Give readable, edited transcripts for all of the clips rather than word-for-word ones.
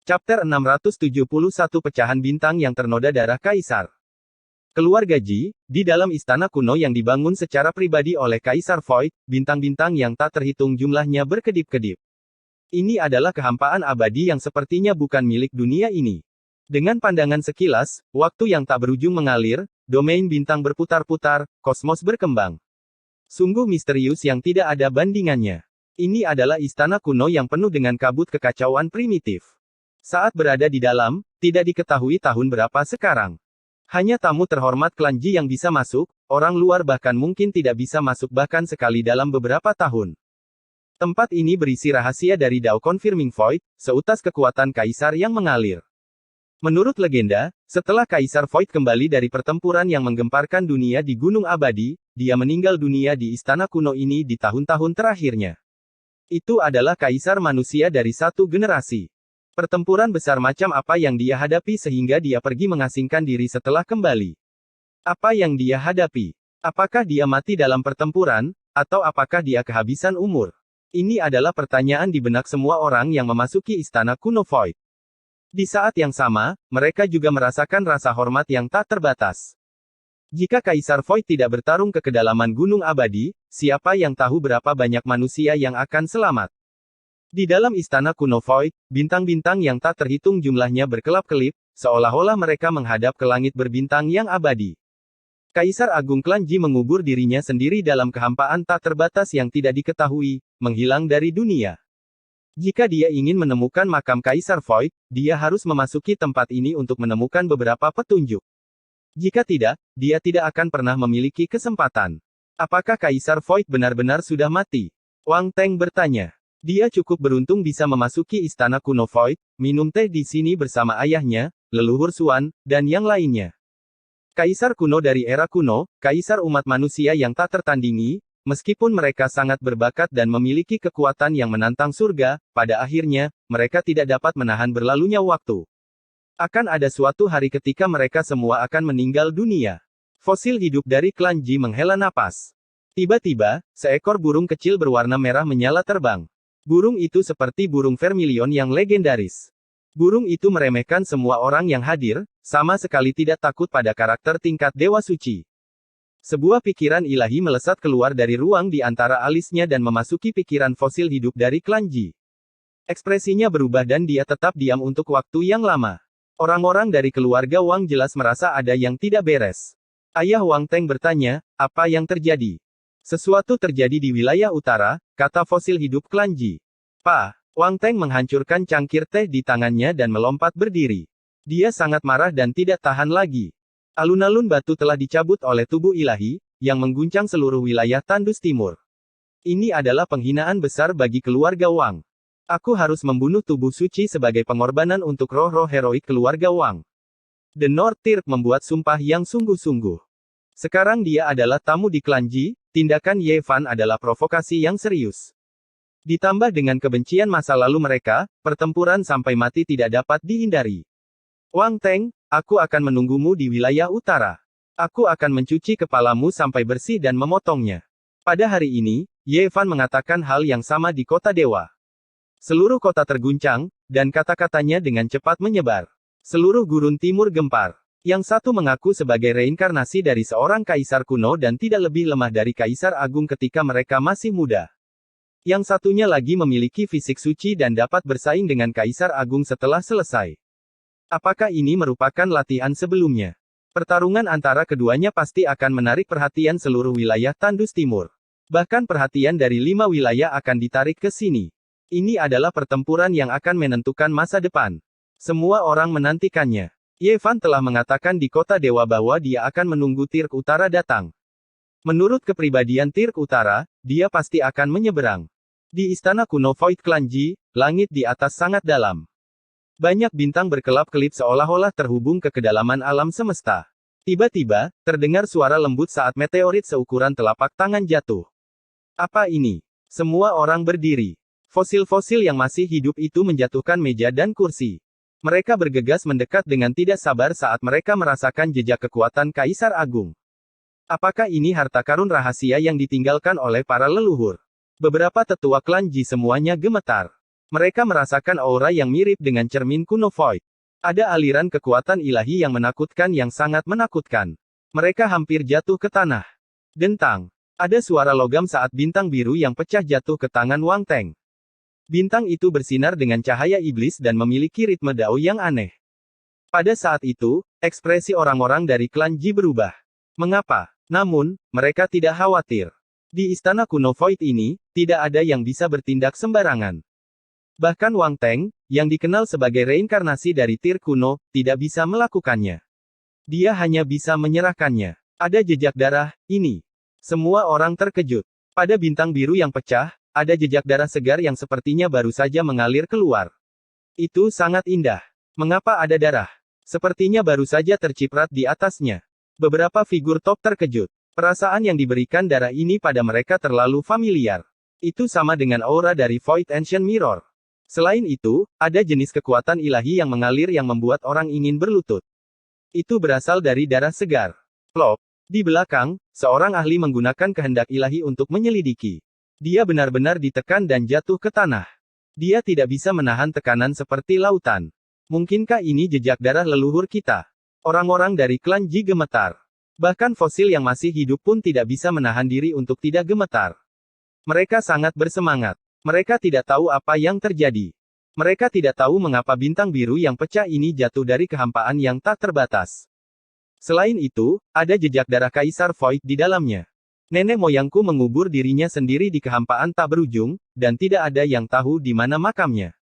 Chapter 671 Pecahan Bintang yang Ternoda Darah Kaisar. Keluarga Ji, di dalam istana kuno yang dibangun secara pribadi oleh Kaisar Void, bintang-bintang yang tak terhitung jumlahnya berkedip-kedip. Ini adalah kehampaan abadi yang sepertinya bukan milik dunia ini. Dengan pandangan sekilas, waktu yang tak berujung mengalir, domain bintang berputar-putar, kosmos berkembang. Sungguh misterius yang tidak ada bandingannya. Ini adalah istana kuno yang penuh dengan kabut kekacauan primitif. Saat berada di dalam, tidak diketahui tahun berapa sekarang. Hanya tamu terhormat klan Ji yang bisa masuk, orang luar bahkan mungkin tidak bisa masuk bahkan sekali dalam beberapa tahun. Tempat ini berisi rahasia dari Dao Confirming Void, seutas kekuatan Kaisar yang mengalir. Menurut legenda, setelah Kaisar Void kembali dari pertempuran yang menggemparkan dunia di Gunung Abadi, dia meninggal dunia di istana kuno ini di tahun-tahun terakhirnya. Itu adalah Kaisar manusia dari satu generasi. Pertempuran besar macam apa yang dia hadapi sehingga dia pergi mengasingkan diri setelah kembali? Apa yang dia hadapi? Apakah dia mati dalam pertempuran, atau apakah dia kehabisan umur? Ini adalah pertanyaan di benak semua orang yang memasuki istana kuno Void. Di saat yang sama, mereka juga merasakan rasa hormat yang tak terbatas. Jika Kaisar Void tidak bertarung ke kedalaman Gunung Abadi, siapa yang tahu berapa banyak manusia yang akan selamat? Di dalam istana kuno Void, bintang-bintang yang tak terhitung jumlahnya berkelap-kelip, seolah-olah mereka menghadap ke langit berbintang yang abadi. Kaisar Agung Klan Ji mengubur dirinya sendiri dalam kehampaan tak terbatas yang tidak diketahui, menghilang dari dunia. Jika dia ingin menemukan makam Kaisar Void, dia harus memasuki tempat ini untuk menemukan beberapa petunjuk. Jika tidak, dia tidak akan pernah memiliki kesempatan. Apakah Kaisar Void benar-benar sudah mati? Wang Teng bertanya. Dia cukup beruntung bisa memasuki istana kuno Void, minum teh di sini bersama ayahnya, leluhur Xuan, dan yang lainnya. Kaisar kuno dari era kuno, kaisar umat manusia yang tak tertandingi, meskipun mereka sangat berbakat dan memiliki kekuatan yang menantang surga, pada akhirnya, mereka tidak dapat menahan berlalunya waktu. Akan ada suatu hari ketika mereka semua akan meninggal dunia. Fosil hidup dari klan Ji menghela napas. Tiba-tiba, seekor burung kecil berwarna merah menyala terbang. Burung itu seperti burung vermilion yang legendaris. Burung itu meremehkan semua orang yang hadir, sama sekali tidak takut pada karakter tingkat Dewa Suci. Sebuah pikiran ilahi melesat keluar dari ruang di antara alisnya dan memasuki pikiran fosil hidup dari klan Ji. Ekspresinya berubah dan dia tetap diam untuk waktu yang lama. Orang-orang dari keluarga Wang jelas merasa ada yang tidak beres. Ayah Wang Teng bertanya, apa yang terjadi? Sesuatu terjadi di wilayah utara, kata fosil hidup klan Ji. Pak, Wang Teng menghancurkan cangkir teh di tangannya dan melompat berdiri. Dia sangat marah dan tidak tahan lagi. Alun-alun batu telah dicabut oleh tubuh ilahi, yang mengguncang seluruh wilayah Tandus Timur. Ini adalah penghinaan besar bagi keluarga Wang. Aku harus membunuh tubuh suci sebagai pengorbanan untuk roh-roh heroik keluarga Wang. The North Tirk membuat sumpah yang sungguh-sungguh. Sekarang dia adalah tamu di klan Ji, tindakan Ye Fan adalah provokasi yang serius. Ditambah dengan kebencian masa lalu mereka, pertempuran sampai mati tidak dapat dihindari. Wang Teng, aku akan menunggumu di wilayah utara. Aku akan mencuci kepalamu sampai bersih dan memotongnya. Pada hari ini, Ye Fan mengatakan hal yang sama di kota dewa. Seluruh kota terguncang, dan kata-katanya dengan cepat menyebar. Seluruh gurun timur gempar. Yang satu mengaku sebagai reinkarnasi dari seorang kaisar kuno dan tidak lebih lemah dari kaisar agung ketika mereka masih muda. Yang satunya lagi memiliki fisik suci dan dapat bersaing dengan kaisar agung setelah selesai. Apakah ini merupakan latihan sebelumnya? Pertarungan antara keduanya pasti akan menarik perhatian seluruh wilayah Tandus Timur. Bahkan perhatian dari 5 wilayah akan ditarik ke sini. Ini adalah pertempuran yang akan menentukan masa depan. Semua orang menantikannya. Ye Fan telah mengatakan di kota dewa bahwa dia akan menunggu Tirk Utara datang. Menurut kepribadian Tirk Utara, dia pasti akan menyeberang. Di istana kuno Void Klan Ji, langit di atas sangat dalam. Banyak bintang berkelap-kelip seolah-olah terhubung ke kedalaman alam semesta. Tiba-tiba, terdengar suara lembut saat meteorit seukuran telapak tangan jatuh. Apa ini? Semua orang berdiri. Fosil-fosil yang masih hidup itu menjatuhkan meja dan kursi. Mereka bergegas mendekat dengan tidak sabar saat mereka merasakan jejak kekuatan Kaisar Agung. Apakah ini harta karun rahasia yang ditinggalkan oleh para leluhur? Beberapa tetua klan Ji semuanya gemetar. Mereka merasakan aura yang mirip dengan cermin kuno Void. Ada aliran kekuatan ilahi yang menakutkan yang sangat menakutkan. Mereka hampir jatuh ke tanah. Dentang. Ada suara logam saat bintang biru yang pecah jatuh ke tangan Wang Teng. Bintang itu bersinar dengan cahaya iblis dan memiliki ritme dao yang aneh. Pada saat itu, ekspresi orang-orang dari klan Ji berubah. Mengapa? Namun, mereka tidak khawatir. Di istana kuno Void ini, tidak ada yang bisa bertindak sembarangan. Bahkan Wang Teng, yang dikenal sebagai reinkarnasi dari Tir kuno, tidak bisa melakukannya. Dia hanya bisa menyerahkannya. Ada jejak darah, ini. Semua orang terkejut. Pada bintang biru yang pecah, ada jejak darah segar yang sepertinya baru saja mengalir keluar. Itu sangat indah. Mengapa ada darah? Sepertinya baru saja terciprat di atasnya. Beberapa figur top terkejut. Perasaan yang diberikan darah ini pada mereka terlalu familiar. Itu sama dengan aura dari Void Ancient Mirror. Selain itu, ada jenis kekuatan ilahi yang mengalir yang membuat orang ingin berlutut. Itu berasal dari darah segar. Plop. Di belakang, seorang ahli menggunakan kehendak ilahi untuk menyelidiki. Dia benar-benar ditekan dan jatuh ke tanah. Dia tidak bisa menahan tekanan seperti lautan. Mungkinkah ini jejak darah leluhur kita? Orang-orang dari klan Ji gemetar. Bahkan fosil yang masih hidup pun tidak bisa menahan diri untuk tidak gemetar. Mereka sangat bersemangat. Mereka tidak tahu apa yang terjadi. Mereka tidak tahu mengapa bintang biru yang pecah ini jatuh dari kehampaan yang tak terbatas. Selain itu, ada jejak darah Kaisar Void di dalamnya. Nenek moyangku mengubur dirinya sendiri di kehampaan tak berujung, dan tidak ada yang tahu di mana makamnya.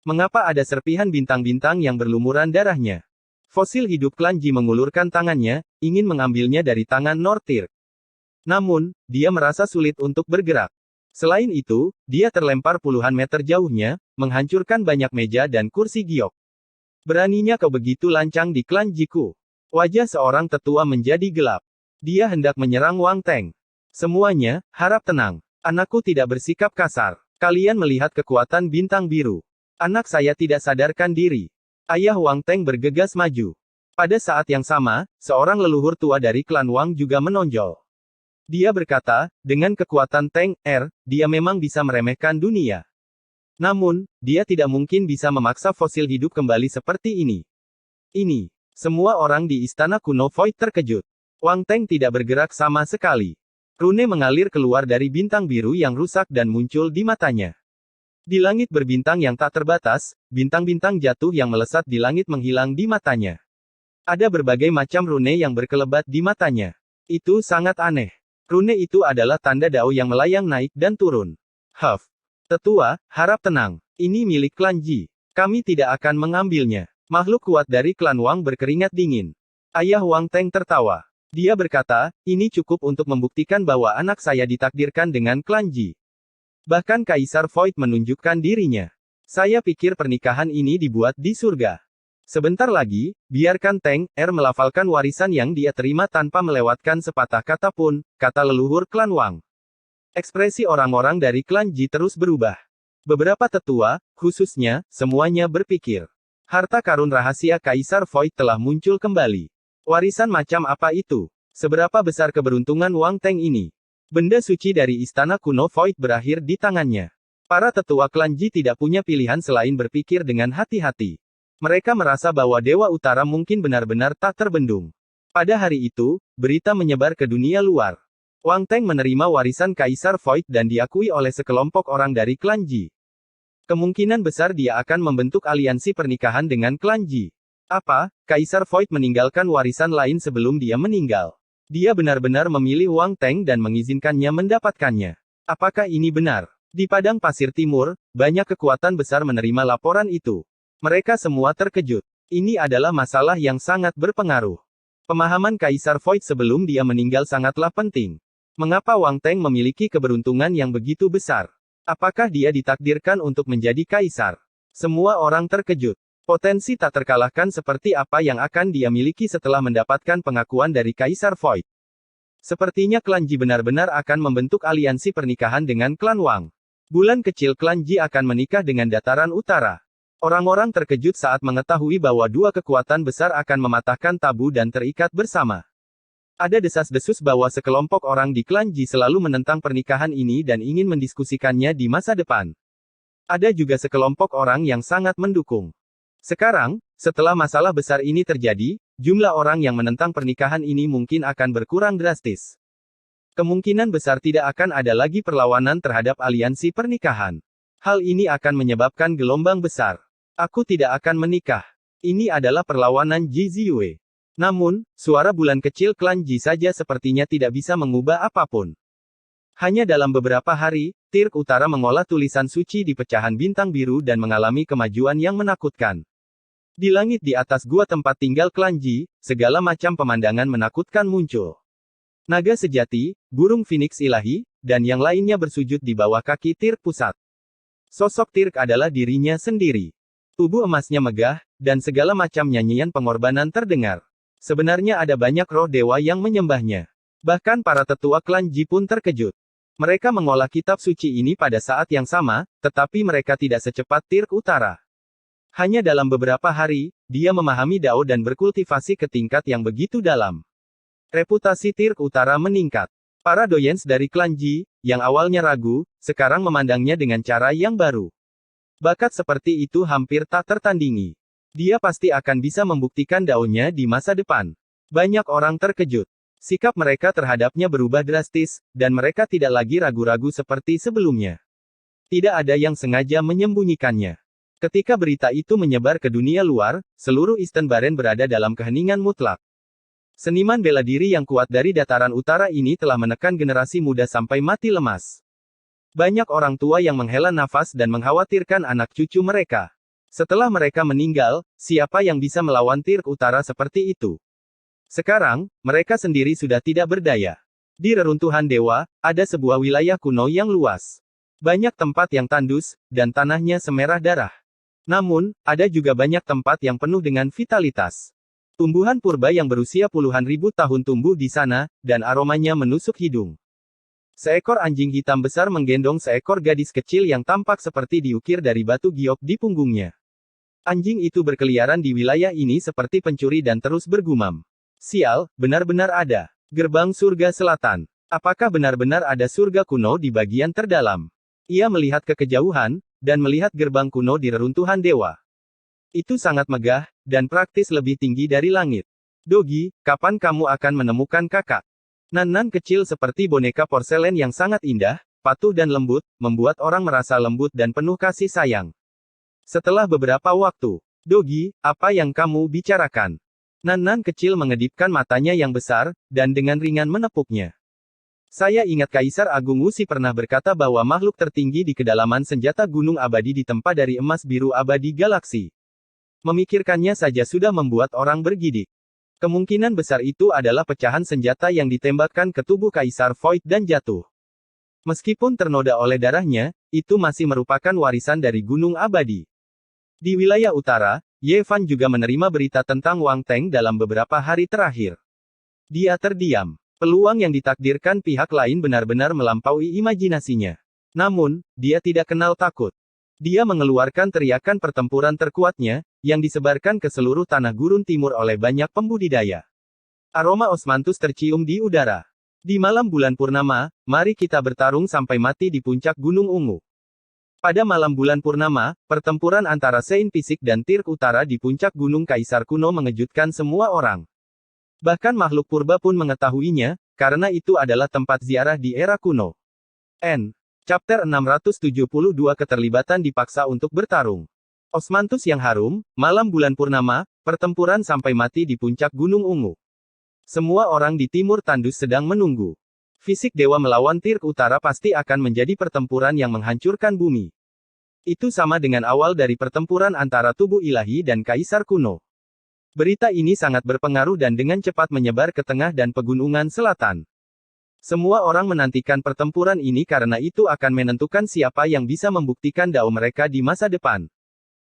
Mengapa ada serpihan bintang-bintang yang berlumuran darahnya? Fosil hidup klan Ji mengulurkan tangannya, ingin mengambilnya dari tangan Nortir. Namun, dia merasa sulit untuk bergerak. Selain itu, dia terlempar puluhan meter jauhnya, menghancurkan banyak meja dan kursi giok. Beraninya kau begitu lancang di klan Jiku. Wajah seorang tetua menjadi gelap. Dia hendak menyerang Wang Teng. Semuanya, harap tenang. Anakku tidak bersikap kasar. Kalian melihat kekuatan bintang biru. Anak saya tidak sadarkan diri. Ayah Wang Teng bergegas maju. Pada saat yang sama, seorang leluhur tua dari klan Wang juga menonjol. Dia berkata, dengan kekuatan Teng, dia memang bisa meremehkan dunia. Namun, dia tidak mungkin bisa memaksa fosil hidup kembali seperti ini. Ini. Semua orang di istana kuno Void terkejut. Wang Teng tidak bergerak sama sekali. Rune mengalir keluar dari bintang biru yang rusak dan muncul di matanya. Di langit berbintang yang tak terbatas, bintang-bintang jatuh yang melesat di langit menghilang di matanya. Ada berbagai macam rune yang berkelebat di matanya. Itu sangat aneh. Rune itu adalah tanda dao yang melayang naik dan turun. Huff. Tetua, harap tenang. Ini milik klan Ji. Kami tidak akan mengambilnya. Makhluk kuat dari klan Wang berkeringat dingin. Ayah Wang Teng tertawa. Dia berkata, ini cukup untuk membuktikan bahwa anak saya ditakdirkan dengan klan Ji. Bahkan Kaisar Void menunjukkan dirinya. Saya pikir pernikahan ini dibuat di surga. Sebentar lagi, biarkan Teng melafalkan warisan yang dia terima tanpa melewatkan sepatah kata pun, kata leluhur klan Wang. Ekspresi orang-orang dari klan Ji terus berubah. Beberapa tetua, khususnya, semuanya berpikir. Harta karun rahasia Kaisar Void telah muncul kembali. Warisan macam apa itu? Seberapa besar keberuntungan Wang Teng ini? Benda suci dari istana kuno Void berakhir di tangannya. Para tetua klan Ji tidak punya pilihan selain berpikir dengan hati-hati. Mereka merasa bahwa Dewa Utara mungkin benar-benar tak terbendung. Pada hari itu, berita menyebar ke dunia luar. Wang Teng menerima warisan Kaisar Void dan diakui oleh sekelompok orang dari klan Ji. Kemungkinan besar dia akan membentuk aliansi pernikahan dengan klan Ji. Apa? Kaisar Void meninggalkan warisan lain sebelum dia meninggal. Dia benar-benar memilih Wang Teng dan mengizinkannya mendapatkannya. Apakah ini benar? Di padang pasir timur, banyak kekuatan besar menerima laporan itu. Mereka semua terkejut. Ini adalah masalah yang sangat berpengaruh. Pemahaman Kaisar Void sebelum dia meninggal sangatlah penting. Mengapa Wang Teng memiliki keberuntungan yang begitu besar? Apakah dia ditakdirkan untuk menjadi kaisar? Semua orang terkejut. Potensi tak terkalahkan seperti apa yang akan dia miliki setelah mendapatkan pengakuan dari Kaisar Void. Sepertinya klan Ji benar-benar akan membentuk aliansi pernikahan dengan klan Wang. Bulan kecil klan Ji akan menikah dengan dataran utara. Orang-orang terkejut saat mengetahui bahwa dua kekuatan besar akan mematahkan tabu dan terikat bersama. Ada desas-desus bahwa sekelompok orang di klan Ji selalu menentang pernikahan ini dan ingin mendiskusikannya di masa depan. Ada juga sekelompok orang yang sangat mendukung. Sekarang, setelah masalah besar ini terjadi, jumlah orang yang menentang pernikahan ini mungkin akan berkurang drastis. Kemungkinan besar tidak akan ada lagi perlawanan terhadap aliansi pernikahan. Hal ini akan menyebabkan gelombang besar. Aku tidak akan menikah. Ini adalah perlawanan Ji Ziyue. Namun, suara bulan kecil klan Ji saja sepertinya tidak bisa mengubah apapun. Hanya dalam beberapa hari, Tirk Utara mengolah tulisan suci di pecahan bintang biru dan mengalami kemajuan yang menakutkan. Di langit di atas gua tempat tinggal klan Ji, segala macam pemandangan menakutkan muncul. Naga sejati, burung phoenix ilahi, dan yang lainnya bersujud di bawah kaki Tirk pusat. Sosok Tirk adalah dirinya sendiri. Tubuh emasnya megah, dan segala macam nyanyian pengorbanan terdengar. Sebenarnya ada banyak roh dewa yang menyembahnya. Bahkan para tetua klan Ji pun terkejut. Mereka mengolah kitab suci ini pada saat yang sama, tetapi mereka tidak secepat Tirk Utara. Hanya dalam beberapa hari, dia memahami Dao dan berkultivasi ke tingkat yang begitu dalam. Reputasi Tirk Utara meningkat. Para doyens dari klan Ji, yang awalnya ragu, sekarang memandangnya dengan cara yang baru. Bakat seperti itu hampir tak tertandingi. Dia pasti akan bisa membuktikan daunnya di masa depan. Banyak orang terkejut. Sikap mereka terhadapnya berubah drastis, dan mereka tidak lagi ragu-ragu seperti sebelumnya. Tidak ada yang sengaja menyembunyikannya. Ketika berita itu menyebar ke dunia luar, seluruh Eastern Baren berada dalam keheningan mutlak. Seniman bela diri yang kuat dari dataran utara ini telah menekan generasi muda sampai mati lemas. Banyak orang tua yang menghela nafas dan mengkhawatirkan anak cucu mereka. Setelah mereka meninggal, siapa yang bisa melawan Tirk Utara seperti itu? Sekarang, mereka sendiri sudah tidak berdaya. Di reruntuhan dewa, ada sebuah wilayah kuno yang luas. Banyak tempat yang tandus, dan tanahnya semerah darah. Namun, ada juga banyak tempat yang penuh dengan vitalitas. Tumbuhan purba yang berusia puluhan ribu tahun tumbuh di sana, dan aromanya menusuk hidung. Seekor anjing hitam besar menggendong seekor gadis kecil yang tampak seperti diukir dari batu giok di punggungnya. Anjing itu berkeliaran di wilayah ini seperti pencuri dan terus bergumam. Sial, benar-benar ada. Gerbang surga selatan. Apakah benar-benar ada surga kuno di bagian terdalam? Ia melihat ke kejauhan, dan melihat gerbang kuno di reruntuhan dewa. Itu sangat megah, dan praktis lebih tinggi dari langit. Dogi, kapan kamu akan menemukan kakak? Nan-nan kecil seperti boneka porselen yang sangat indah, patuh dan lembut, membuat orang merasa lembut dan penuh kasih sayang. Setelah beberapa waktu, Dogi, apa yang kamu bicarakan? Nan-nan kecil mengedipkan matanya yang besar, dan dengan ringan menepuknya. Saya ingat Kaisar Agung Wuxi pernah berkata bahwa makhluk tertinggi di kedalaman senjata gunung abadi ditempa dari emas biru abadi galaksi. Memikirkannya saja sudah membuat orang bergidik. Kemungkinan besar itu adalah pecahan senjata yang ditembakkan ke tubuh Kaisar Void dan jatuh. Meskipun ternoda oleh darahnya, itu masih merupakan warisan dari Gunung Abadi. Di wilayah utara, Ye Fan juga menerima berita tentang Wang Teng dalam beberapa hari terakhir. Dia terdiam. Peluang yang ditakdirkan pihak lain benar-benar melampaui imajinasinya. Namun, dia tidak kenal takut. Dia mengeluarkan teriakan pertempuran terkuatnya, yang disebarkan ke seluruh tanah gurun timur oleh banyak pembudidaya. Aroma osmanthus tercium di udara. Di malam bulan purnama, mari kita bertarung sampai mati di puncak Gunung Ungu. Pada malam bulan purnama, pertempuran antara Sein Pisik dan Tirk Utara di puncak Gunung Kaisar kuno mengejutkan semua orang. Bahkan makhluk purba pun mengetahuinya, karena itu adalah tempat ziarah di era kuno. Chapter 672 Keterlibatan dipaksa untuk bertarung. Osmanthus yang harum, malam bulan purnama, pertempuran sampai mati di puncak Gunung Ungu. Semua orang di Timur Tandus sedang menunggu. Fisik dewa melawan Tirk Utara pasti akan menjadi pertempuran yang menghancurkan bumi. Itu sama dengan awal dari pertempuran antara tubuh ilahi dan kaisar kuno. Berita ini sangat berpengaruh dan dengan cepat menyebar ke tengah dan pegunungan selatan. Semua orang menantikan pertempuran ini karena itu akan menentukan siapa yang bisa membuktikan dao mereka di masa depan.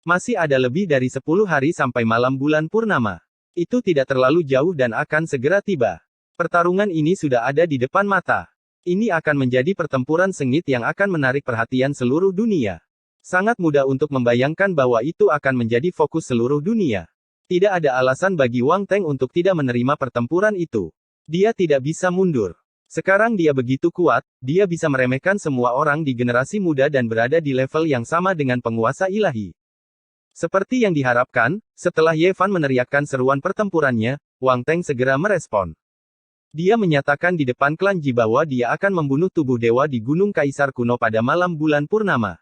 Masih ada lebih dari 10 hari sampai malam bulan purnama. Itu tidak terlalu jauh dan akan segera tiba. Pertarungan ini sudah ada di depan mata. Ini akan menjadi pertempuran sengit yang akan menarik perhatian seluruh dunia. Sangat mudah untuk membayangkan bahwa itu akan menjadi fokus seluruh dunia. Tidak ada alasan bagi Wang Teng untuk tidak menerima pertempuran itu. Dia tidak bisa mundur. Sekarang dia begitu kuat, dia bisa meremehkan semua orang di generasi muda dan berada di level yang sama dengan penguasa ilahi. Seperti yang diharapkan, setelah Ye Fan meneriakkan seruan pertempurannya, Wang Teng segera merespon. Dia menyatakan di depan klan Ji bahwa dia akan membunuh tubuh dewa di Gunung Kaisar kuno pada malam bulan purnama.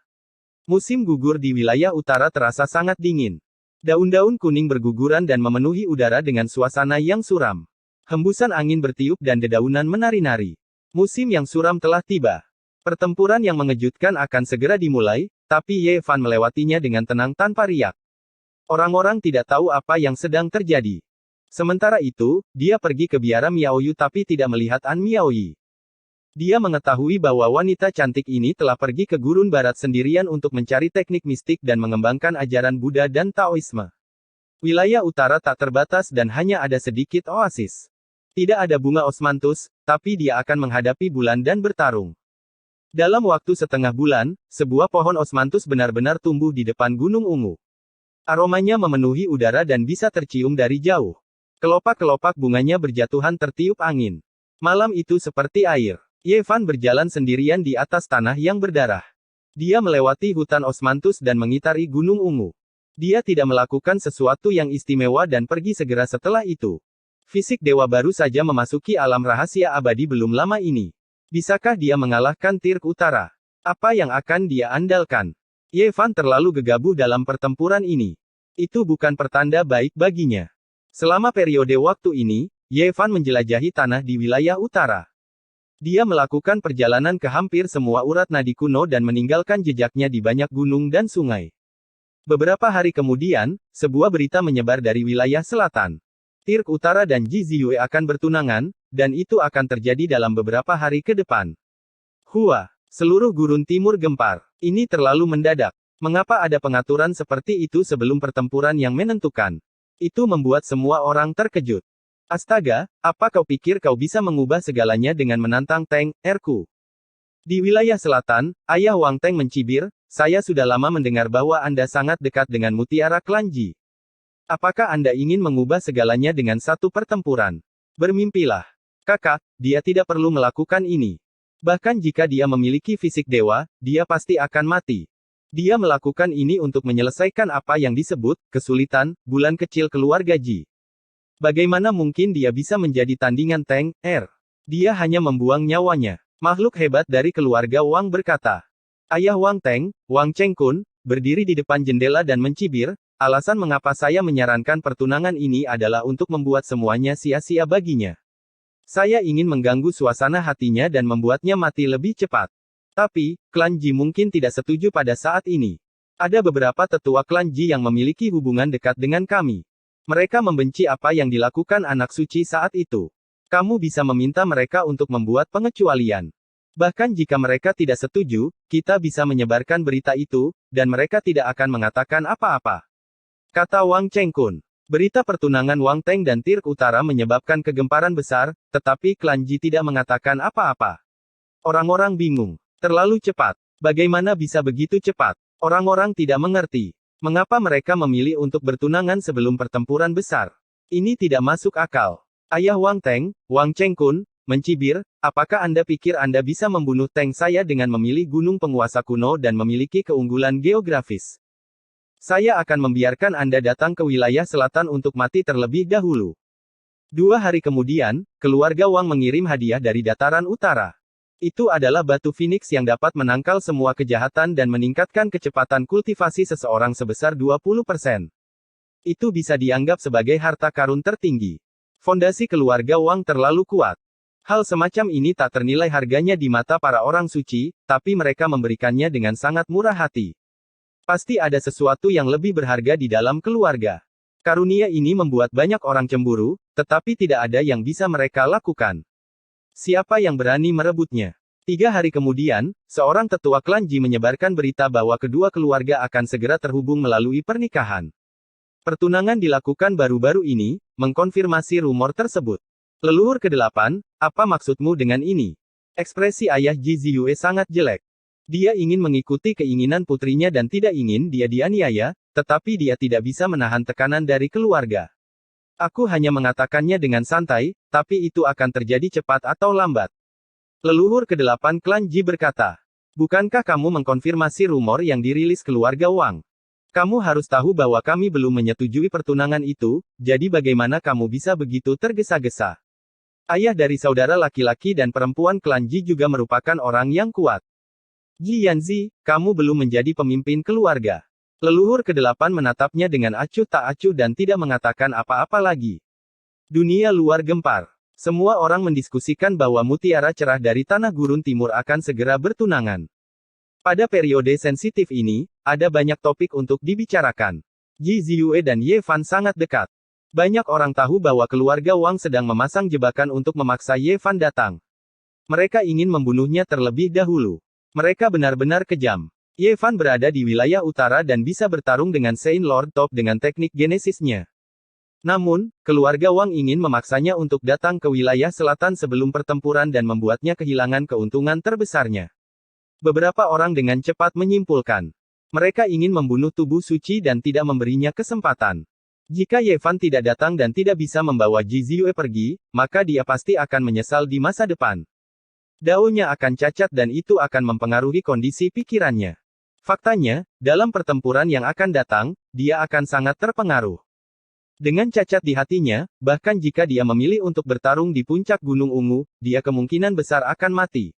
Musim gugur di wilayah utara terasa sangat dingin. Daun-daun kuning berguguran dan memenuhi udara dengan suasana yang suram. Hembusan angin bertiup dan dedaunan menari-nari. Musim yang suram telah tiba. Pertempuran yang mengejutkan akan segera dimulai, tapi Ye Fan melewatinya dengan tenang tanpa riak. Orang-orang tidak tahu apa yang sedang terjadi. Sementara itu, dia pergi ke biara Miaoyu tapi tidak melihat An Miaoyi. Dia mengetahui bahwa wanita cantik ini telah pergi ke gurun barat sendirian untuk mencari teknik mistik dan mengembangkan ajaran Buddha dan Taoisme. Wilayah utara tak terbatas dan hanya ada sedikit oasis. Tidak ada bunga osmanthus, tapi dia akan menghadapi bulan dan bertarung. Dalam waktu setengah bulan, sebuah pohon osmanthus benar-benar tumbuh di depan Gunung Ungu. Aromanya memenuhi udara dan bisa tercium dari jauh. Kelopak-kelopak bunganya berjatuhan tertiup angin. Malam itu seperti air. Ye Fan berjalan sendirian di atas tanah yang berdarah. Dia melewati hutan osmanthus dan mengitari Gunung Ungu. Dia tidak melakukan sesuatu yang istimewa dan pergi segera setelah itu. Fisik dewa baru saja memasuki alam rahasia abadi belum lama ini. Bisakah dia mengalahkan Tirk Utara? Apa yang akan dia andalkan? Ye Fan terlalu gegabah dalam pertempuran ini. Itu bukan pertanda baik baginya. Selama periode waktu ini, Ye Fan menjelajahi tanah di wilayah utara. Dia melakukan perjalanan ke hampir semua urat nadi kuno dan meninggalkan jejaknya di banyak gunung dan sungai. Beberapa hari kemudian, sebuah berita menyebar dari wilayah selatan. Tirk Utara dan Ji Ziyue akan bertunangan, dan itu akan terjadi dalam beberapa hari ke depan. Hua, seluruh gurun timur gempar. Ini terlalu mendadak. Mengapa ada pengaturan seperti itu sebelum pertempuran yang menentukan? Itu membuat semua orang terkejut. Astaga, apa kau pikir kau bisa mengubah segalanya dengan menantang Teng Er-ku? Di wilayah selatan, ayah Wang Teng mencibir, saya sudah lama mendengar bahwa Anda sangat dekat dengan mutiara klan Ji. Apakah Anda ingin mengubah segalanya dengan satu pertempuran? Bermimpilah. Kakak, dia tidak perlu melakukan ini. Bahkan jika dia memiliki fisik dewa, dia pasti akan mati. Dia melakukan ini untuk menyelesaikan apa yang disebut kesulitan bulan kecil keluarga Ji. Bagaimana mungkin dia bisa menjadi tandingan Teng Er? Dia hanya membuang nyawanya. Makhluk hebat dari keluarga Wang berkata. Ayah Wang Teng, Wang Chengkun, berdiri di depan jendela dan mencibir, alasan mengapa saya menyarankan pertunangan ini adalah untuk membuat semuanya sia-sia baginya. Saya ingin mengganggu suasana hatinya dan membuatnya mati lebih cepat. Tapi, klan Ji mungkin tidak setuju pada saat ini. Ada beberapa tetua klan Ji yang memiliki hubungan dekat dengan kami. Mereka membenci apa yang dilakukan anak suci saat itu. Kamu bisa meminta mereka untuk membuat pengecualian. Bahkan jika mereka tidak setuju, kita bisa menyebarkan berita itu, dan mereka tidak akan mengatakan apa-apa. Kata Wang Chengkun. Berita pertunangan Wang Teng dan Tirk Utara menyebabkan kegemparan besar, tetapi klan Ji tidak mengatakan apa-apa. Orang-orang bingung. Terlalu cepat. Bagaimana bisa begitu cepat? Orang-orang tidak mengerti. Mengapa mereka memilih untuk bertunangan sebelum pertempuran besar? Ini tidak masuk akal. Ayah Wang Teng, Wang Chengkun, mencibir, apakah Anda pikir Anda bisa membunuh Teng saya dengan memilih gunung penguasa kuno dan memiliki keunggulan geografis? Saya akan membiarkan Anda datang ke wilayah selatan untuk mati terlebih dahulu. 2 hari kemudian, keluarga Wang mengirim hadiah dari dataran utara. Itu adalah batu Phoenix yang dapat menangkal semua kejahatan dan meningkatkan kecepatan kultivasi seseorang sebesar 20%. Itu bisa dianggap sebagai harta karun tertinggi. Fondasi keluarga Wang terlalu kuat. Hal semacam ini tak ternilai harganya di mata para orang suci, tapi mereka memberikannya dengan sangat murah hati. Pasti ada sesuatu yang lebih berharga di dalam keluarga. Karunia ini membuat banyak orang cemburu, tetapi tidak ada yang bisa mereka lakukan. Siapa yang berani merebutnya? 3 hari kemudian, seorang tetua klan Ji menyebarkan berita bahwa kedua keluarga akan segera terhubung melalui pernikahan. Pertunangan dilakukan baru-baru ini, mengkonfirmasi rumor tersebut. Leluhur ke-8, apa maksudmu dengan ini? Ekspresi ayah Ji Ziyue sangat jelek. Dia ingin mengikuti keinginan putrinya dan tidak ingin dia dianiaya, tetapi dia tidak bisa menahan tekanan dari keluarga. Aku hanya mengatakannya dengan santai, tapi itu akan terjadi cepat atau lambat. Leluhur ke-8 klan Ji berkata. Bukankah kamu mengkonfirmasi rumor yang dirilis keluarga Wang? Kamu harus tahu bahwa kami belum menyetujui pertunangan itu, jadi bagaimana kamu bisa begitu tergesa-gesa? Ayah dari saudara laki-laki dan perempuan klan Ji juga merupakan orang yang kuat. Ji Yanzi, kamu belum menjadi pemimpin keluarga. Leluhur ke-8 menatapnya dengan acuh tak acuh dan tidak mengatakan apa-apa lagi. Dunia luar gempar. Semua orang mendiskusikan bahwa mutiara cerah dari Tanah Gurun Timur akan segera bertunangan. Pada periode sensitif ini, ada banyak topik untuk dibicarakan. Ji Ziyue dan Ye Fan sangat dekat. Banyak orang tahu bahwa keluarga Wang sedang memasang jebakan untuk memaksa Ye Fan datang. Mereka ingin membunuhnya terlebih dahulu. Mereka benar-benar kejam. Ye Fan berada di wilayah utara dan bisa bertarung dengan Saint Lord Top dengan teknik genesisnya. Namun, keluarga Wang ingin memaksanya untuk datang ke wilayah selatan sebelum pertempuran dan membuatnya kehilangan keuntungan terbesarnya. Beberapa orang dengan cepat menyimpulkan. Mereka ingin membunuh tubuh suci dan tidak memberinya kesempatan. Jika Ye Fan tidak datang dan tidak bisa membawa Ji Ziyue pergi, maka dia pasti akan menyesal di masa depan. Daonya akan cacat dan itu akan mempengaruhi kondisi pikirannya. Faktanya, dalam pertempuran yang akan datang, dia akan sangat terpengaruh. Dengan cacat di hatinya, bahkan jika dia memilih untuk bertarung di puncak Gunung Ungu, dia kemungkinan besar akan mati.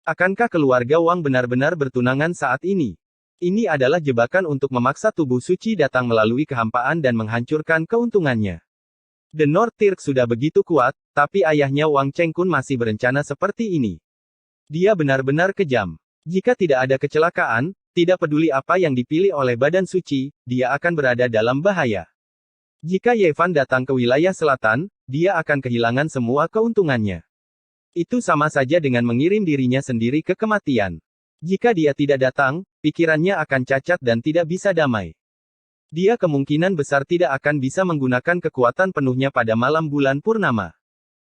Akankah keluarga Wang benar-benar bertunangan saat ini? Ini adalah jebakan untuk memaksa tubuh suci datang melalui kehampaan dan menghancurkan keuntungannya. The North Tirk sudah begitu kuat, tapi ayahnya Wang Chengkun masih berencana seperti ini. Dia benar-benar kejam. Jika tidak ada kecelakaan, tidak peduli apa yang dipilih oleh badan suci, dia akan berada dalam bahaya. Jika Ye Fan datang ke wilayah selatan, dia akan kehilangan semua keuntungannya. Itu sama saja dengan mengirim dirinya sendiri ke kematian. Jika dia tidak datang, pikirannya akan cacat dan tidak bisa damai. Dia kemungkinan besar tidak akan bisa menggunakan kekuatan penuhnya pada malam bulan purnama.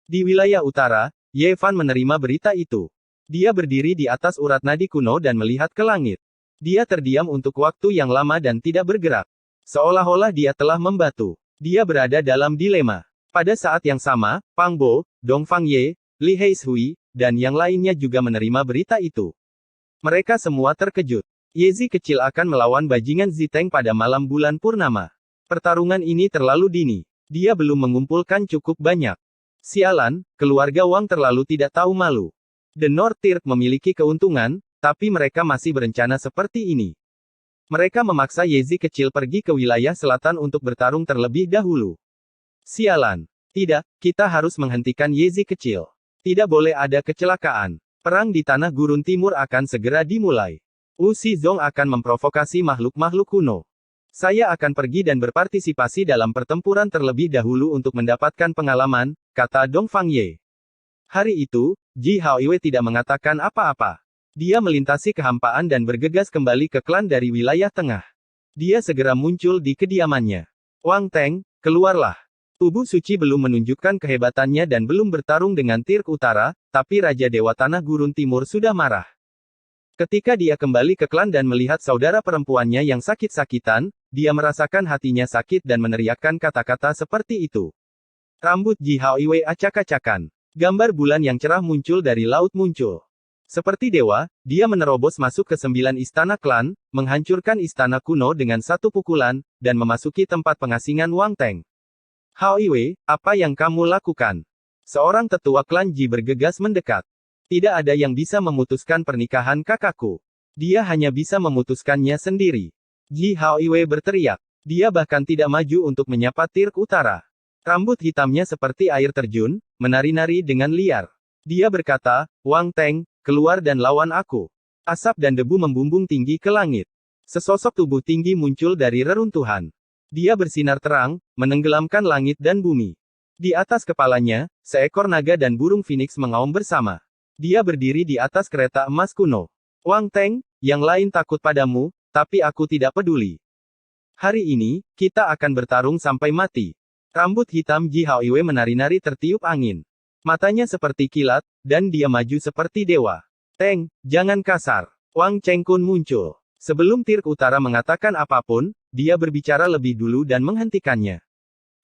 Di wilayah utara, Ye Fan menerima berita itu. Dia berdiri di atas urat nadi kuno dan melihat ke langit. Dia terdiam untuk waktu yang lama dan tidak bergerak. Seolah-olah dia telah membatu. Dia berada dalam dilema. Pada saat yang sama, Pang Bo, Dong Fang Ye, Li Heishui, dan yang lainnya juga menerima berita itu. Mereka semua terkejut. Yezi kecil akan melawan bajingan Ziteng pada malam bulan purnama. Pertarungan ini terlalu dini. Dia belum mengumpulkan cukup banyak. Sialan, keluarga Wang terlalu tidak tahu malu. The North Tirk memiliki keuntungan, tapi mereka masih berencana seperti ini. Mereka memaksa Yezi kecil pergi ke wilayah selatan untuk bertarung terlebih dahulu. Sialan. Tidak, kita harus menghentikan Yezi kecil. Tidak boleh ada kecelakaan. Perang di Tanah Gurun Timur akan segera dimulai. Wu Shizong akan memprovokasi makhluk-makhluk kuno. Saya akan pergi dan berpartisipasi dalam pertempuran terlebih dahulu untuk mendapatkan pengalaman, kata Dong Fang Ye. Hari itu, Ji Haoiwei tidak mengatakan apa-apa. Dia melintasi kehampaan dan bergegas kembali ke klan dari wilayah tengah. Dia segera muncul di kediamannya. Wang Teng, keluarlah. Tubuh suci belum menunjukkan kehebatannya dan belum bertarung dengan Tirk Utara, tapi Raja Dewa Tanah Gurun Timur sudah marah. Ketika dia kembali ke klan dan melihat saudara perempuannya yang sakit-sakitan, dia merasakan hatinya sakit dan meneriakkan kata-kata seperti itu. Rambut Ji Haoiwei acak-acakan. Gambar bulan yang cerah muncul dari laut muncul. Seperti dewa, dia menerobos masuk ke 9 istana klan, menghancurkan istana kuno dengan satu pukulan, dan memasuki tempat pengasingan Wang Teng. Haoiwei, apa yang kamu lakukan? Seorang tetua klan Ji bergegas mendekat. Tidak ada yang bisa memutuskan pernikahan kakakku. Dia hanya bisa memutuskannya sendiri. Ji Haoiwei berteriak. Dia bahkan tidak maju untuk menyapa Tirk Utara. Rambut hitamnya seperti air terjun, menari-nari dengan liar. Dia berkata, Wang Teng, keluar dan lawan aku. Asap dan debu membumbung tinggi ke langit. Sesosok tubuh tinggi muncul dari reruntuhan. Dia bersinar terang, menenggelamkan langit dan bumi. Di atas kepalanya, seekor naga dan burung phoenix mengaum bersama. Dia berdiri di atas kereta emas kuno. Wang Teng, yang lain takut padamu, tapi aku tidak peduli. Hari ini, kita akan bertarung sampai mati. Rambut hitam Ji Haoiwei menari-nari tertiup angin. Matanya seperti kilat, dan dia maju seperti dewa. Teng, jangan kasar. Wang Chengkun muncul. Sebelum Tirk Utara mengatakan apapun, dia berbicara lebih dulu dan menghentikannya.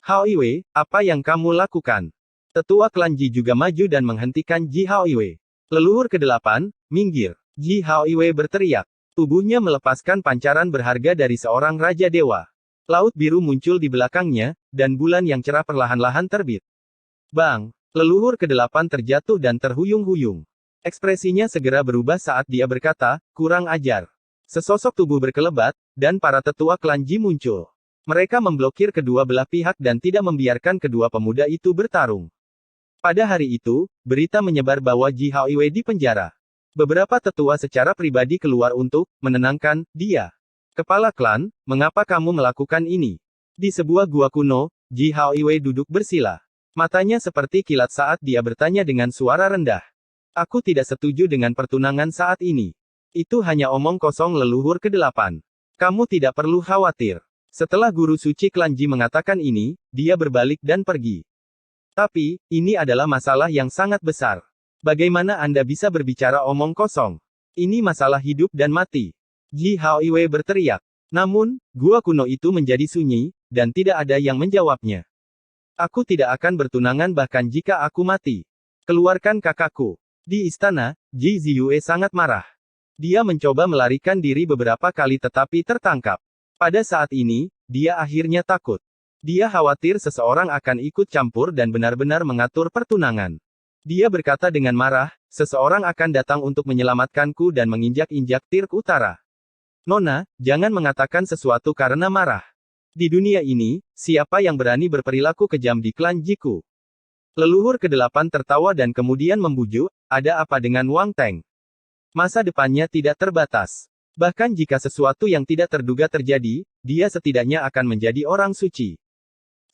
Haoiwei, apa yang kamu lakukan? Tetua klan Ji juga maju dan menghentikan Ji Haoiwei. Leluhur ke-8, minggir. Ji Haoiwei berteriak. Tubuhnya melepaskan pancaran berharga dari seorang Raja Dewa. Laut biru muncul di belakangnya, dan bulan yang cerah perlahan-lahan terbit. Bang! Leluhur ke-8 terjatuh dan terhuyung-huyung. Ekspresinya segera berubah saat dia berkata, kurang ajar. Sesosok tubuh berkelebat, dan para tetua klan Ji muncul. Mereka memblokir kedua belah pihak dan tidak membiarkan kedua pemuda itu bertarung. Pada hari itu, berita menyebar bahwa Ji Haoiwei di penjara. Beberapa tetua secara pribadi keluar untuk menenangkan dia. Kepala klan, mengapa kamu melakukan ini? Di sebuah gua kuno, Ji Haoiwei duduk bersila. Matanya seperti kilat saat dia bertanya dengan suara rendah. Aku tidak setuju dengan pertunangan saat ini. Itu hanya omong kosong leluhur ke-8. Kamu tidak perlu khawatir. Setelah guru suci klan Ji mengatakan ini, dia berbalik dan pergi. Tapi, ini adalah masalah yang sangat besar. Bagaimana Anda bisa berbicara omong kosong? Ini masalah hidup dan mati. Ji Haoiwei berteriak. Namun, gua kuno itu menjadi sunyi, dan tidak ada yang menjawabnya. Aku tidak akan bertunangan bahkan jika aku mati. Keluarkan kakakku. Di istana, Ji Ziyue sangat marah. Dia mencoba melarikan diri beberapa kali tetapi tertangkap. Pada saat ini, dia akhirnya takut. Dia khawatir seseorang akan ikut campur dan benar-benar mengatur pertunangan. Dia berkata dengan marah, seseorang akan datang untuk menyelamatkanku dan menginjak-injak Tirk Utara. Nona, jangan mengatakan sesuatu karena marah. Di dunia ini, siapa yang berani berperilaku kejam di klan Jiku? Leluhur ke-8 tertawa dan kemudian membujuk, ada apa dengan Wang Teng? Masa depannya tidak terbatas. Bahkan jika sesuatu yang tidak terduga terjadi, dia setidaknya akan menjadi orang suci.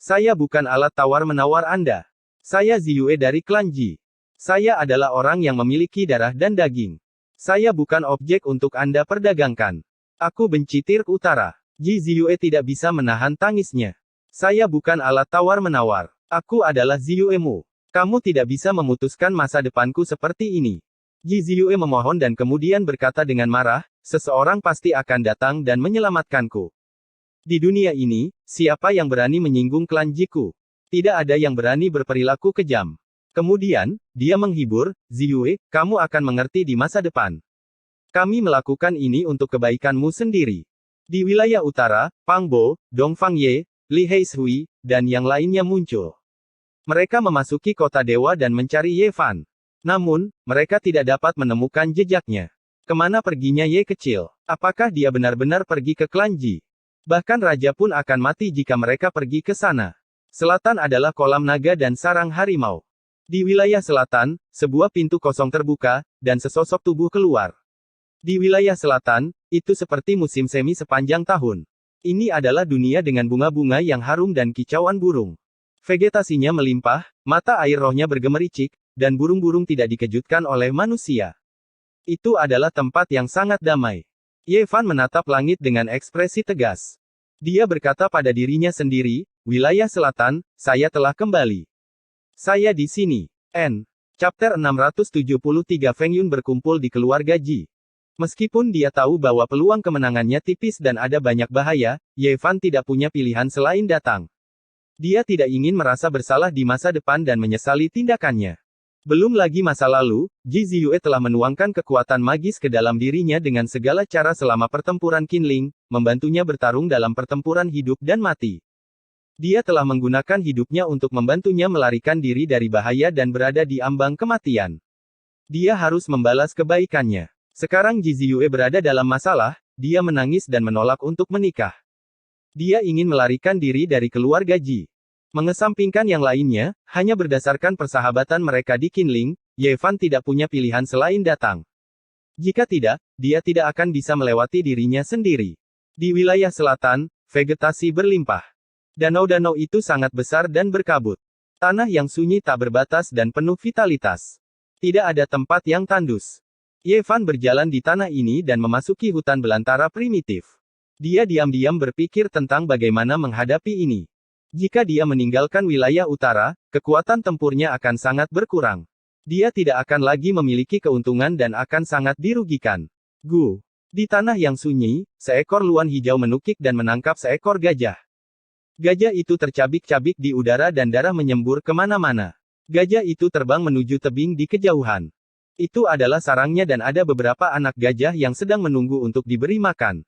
Saya bukan alat tawar-menawar Anda. Saya Ziyue dari klan Ji. Saya adalah orang yang memiliki darah dan daging. Saya bukan objek untuk Anda perdagangkan. Aku benci Tirk Utara. Ji Ziyue tidak bisa menahan tangisnya. Saya bukan alat tawar-menawar. Aku adalah Ziyuemu. Kamu tidak bisa memutuskan masa depanku seperti ini. Ji Ziyue memohon dan kemudian berkata dengan marah, seseorang pasti akan datang dan menyelamatkanku. Di dunia ini, siapa yang berani menyinggung klan Jiku? Tidak ada yang berani berperilaku kejam. Kemudian, dia menghibur, Ziyue, kamu akan mengerti di masa depan. Kami melakukan ini untuk kebaikanmu sendiri. Di wilayah utara, Pang Bo, Dong Fang Ye, Li Heishui, dan yang lainnya muncul. Mereka memasuki kota dewa dan mencari Ye Fan. Namun, mereka tidak dapat menemukan jejaknya. Kemana perginya Ye kecil? Apakah dia benar-benar pergi ke klan Ji? Bahkan raja pun akan mati jika mereka pergi ke sana. Selatan adalah kolam naga dan sarang harimau. Di wilayah selatan, sebuah pintu kosong terbuka, dan sesosok tubuh keluar. Di wilayah selatan, itu seperti musim semi sepanjang tahun. Ini adalah dunia dengan bunga-bunga yang harum dan kicauan burung. Vegetasinya melimpah, mata air rohnya bergemericik, dan burung-burung tidak dikejutkan oleh manusia. Itu adalah tempat yang sangat damai. Ye Fan menatap langit dengan ekspresi tegas. Dia berkata pada dirinya sendiri, wilayah selatan, saya telah kembali. Saya di sini. N. Chapter 673 Feng Yun berkumpul di keluarga Ji. Meskipun dia tahu bahwa peluang kemenangannya tipis dan ada banyak bahaya, Ye Fan tidak punya pilihan selain datang. Dia tidak ingin merasa bersalah di masa depan dan menyesali tindakannya. Belum lagi masa lalu, Ji Ziyue telah menuangkan kekuatan magis ke dalam dirinya dengan segala cara selama pertempuran Qinling, membantunya bertarung dalam pertempuran hidup dan mati. Dia telah menggunakan hidupnya untuk membantunya melarikan diri dari bahaya dan berada di ambang kematian. Dia harus membalas kebaikannya. Sekarang Ji Ziyue berada dalam masalah, dia menangis dan menolak untuk menikah. Dia ingin melarikan diri dari keluarga Ji. Mengesampingkan yang lainnya, hanya berdasarkan persahabatan mereka di Qinling, Ye Fan tidak punya pilihan selain datang. Jika tidak, dia tidak akan bisa melewati dirinya sendiri. Di wilayah selatan, vegetasi berlimpah. Danau-danau itu sangat besar dan berkabut. Tanah yang sunyi tak berbatas dan penuh vitalitas. Tidak ada tempat yang tandus. Ye Fan berjalan di tanah ini dan memasuki hutan belantara primitif. Dia diam-diam berpikir tentang bagaimana menghadapi ini. Jika dia meninggalkan wilayah utara, kekuatan tempurnya akan sangat berkurang. Dia tidak akan lagi memiliki keuntungan dan akan sangat dirugikan. Di tanah yang sunyi, seekor luan hijau menukik dan menangkap seekor gajah. Gajah itu tercabik-cabik di udara dan darah menyembur kemana-mana. Gajah itu terbang menuju tebing di kejauhan. Itu adalah sarangnya dan ada beberapa anak gajah yang sedang menunggu untuk diberi makan.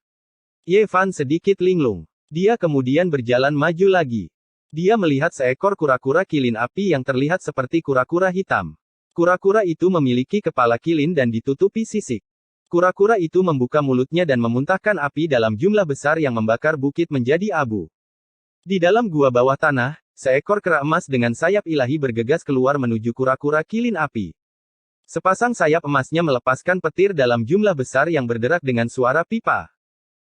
Ye Fan sedikit linglung. Dia kemudian berjalan maju lagi. Dia melihat seekor kura-kura kilin api yang terlihat seperti kura-kura hitam. Kura-kura itu memiliki kepala kilin dan ditutupi sisik. Kura-kura itu membuka mulutnya dan memuntahkan api dalam jumlah besar yang membakar bukit menjadi abu. Di dalam gua bawah tanah, seekor kera emas dengan sayap ilahi bergegas keluar menuju kura-kura kilin api. Sepasang sayap emasnya melepaskan petir dalam jumlah besar yang berderak dengan suara pipa.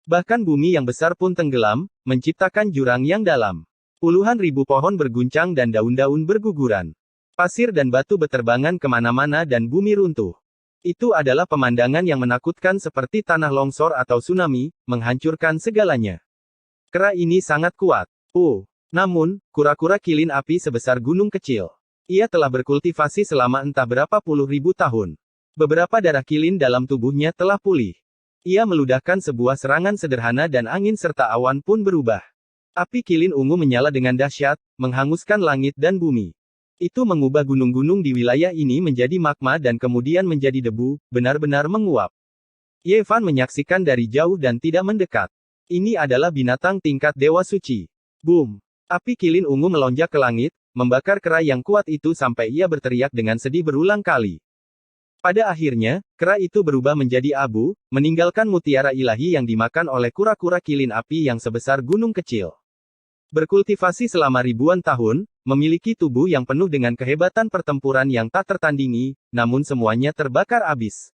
Bahkan bumi yang besar pun tenggelam, menciptakan jurang yang dalam. Puluhan ribu pohon berguncang dan daun-daun berguguran. Pasir dan batu beterbangan kemana-mana dan bumi runtuh. Itu adalah pemandangan yang menakutkan seperti tanah longsor atau tsunami, menghancurkan segalanya. Kera ini sangat kuat. Namun, kura-kura kilin api sebesar gunung kecil. Ia telah berkultivasi selama entah berapa puluh ribu tahun. Beberapa darah kilin dalam tubuhnya telah pulih. Ia meludahkan sebuah serangan sederhana dan angin serta awan pun berubah. Api kilin ungu menyala dengan dahsyat, menghanguskan langit dan bumi. Itu mengubah gunung-gunung di wilayah ini menjadi magma dan kemudian menjadi debu, benar-benar menguap. Ye Fan menyaksikan dari jauh dan tidak mendekat. Ini adalah binatang tingkat dewa suci. Boom! Api kilin ungu melonjak ke langit, membakar kera yang kuat itu sampai ia berteriak dengan sedih berulang kali. Pada akhirnya, kera itu berubah menjadi abu, meninggalkan mutiara ilahi yang dimakan oleh kura-kura kilin api yang sebesar gunung kecil. Berkultivasi selama ribuan tahun, memiliki tubuh yang penuh dengan kehebatan pertempuran yang tak tertandingi, namun semuanya terbakar abis.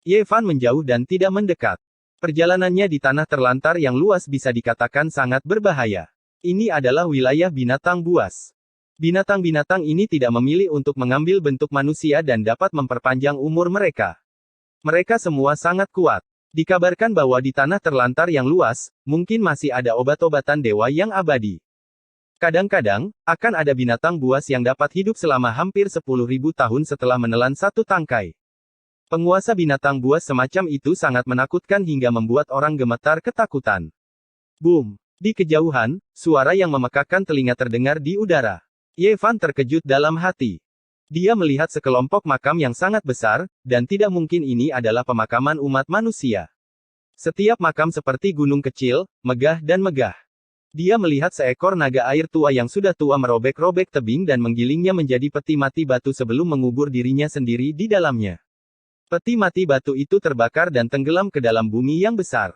Ye Fan menjauh dan tidak mendekat. Perjalanannya di tanah terlantar yang luas bisa dikatakan sangat berbahaya. Ini adalah wilayah binatang buas. Binatang-binatang ini tidak memilih untuk mengambil bentuk manusia dan dapat memperpanjang umur mereka. Mereka semua sangat kuat. Dikabarkan bahwa di tanah terlantar yang luas, mungkin masih ada obat-obatan dewa yang abadi. Kadang-kadang, akan ada binatang buas yang dapat hidup selama hampir 10.000 tahun setelah menelan satu tangkai. Penguasa binatang buas semacam itu sangat menakutkan hingga membuat orang gemetar ketakutan. Boom! Di kejauhan, suara yang memekakkan telinga terdengar di udara. Ye Fan terkejut dalam hati. Dia melihat sekelompok makam yang sangat besar, dan tidak mungkin ini adalah pemakaman umat manusia. Setiap makam seperti gunung kecil, megah dan megah. Dia melihat seekor naga air tua yang sudah tua merobek-robek tebing dan menggilingnya menjadi peti mati batu sebelum mengubur dirinya sendiri di dalamnya. Peti mati batu itu terbakar dan tenggelam ke dalam bumi yang besar.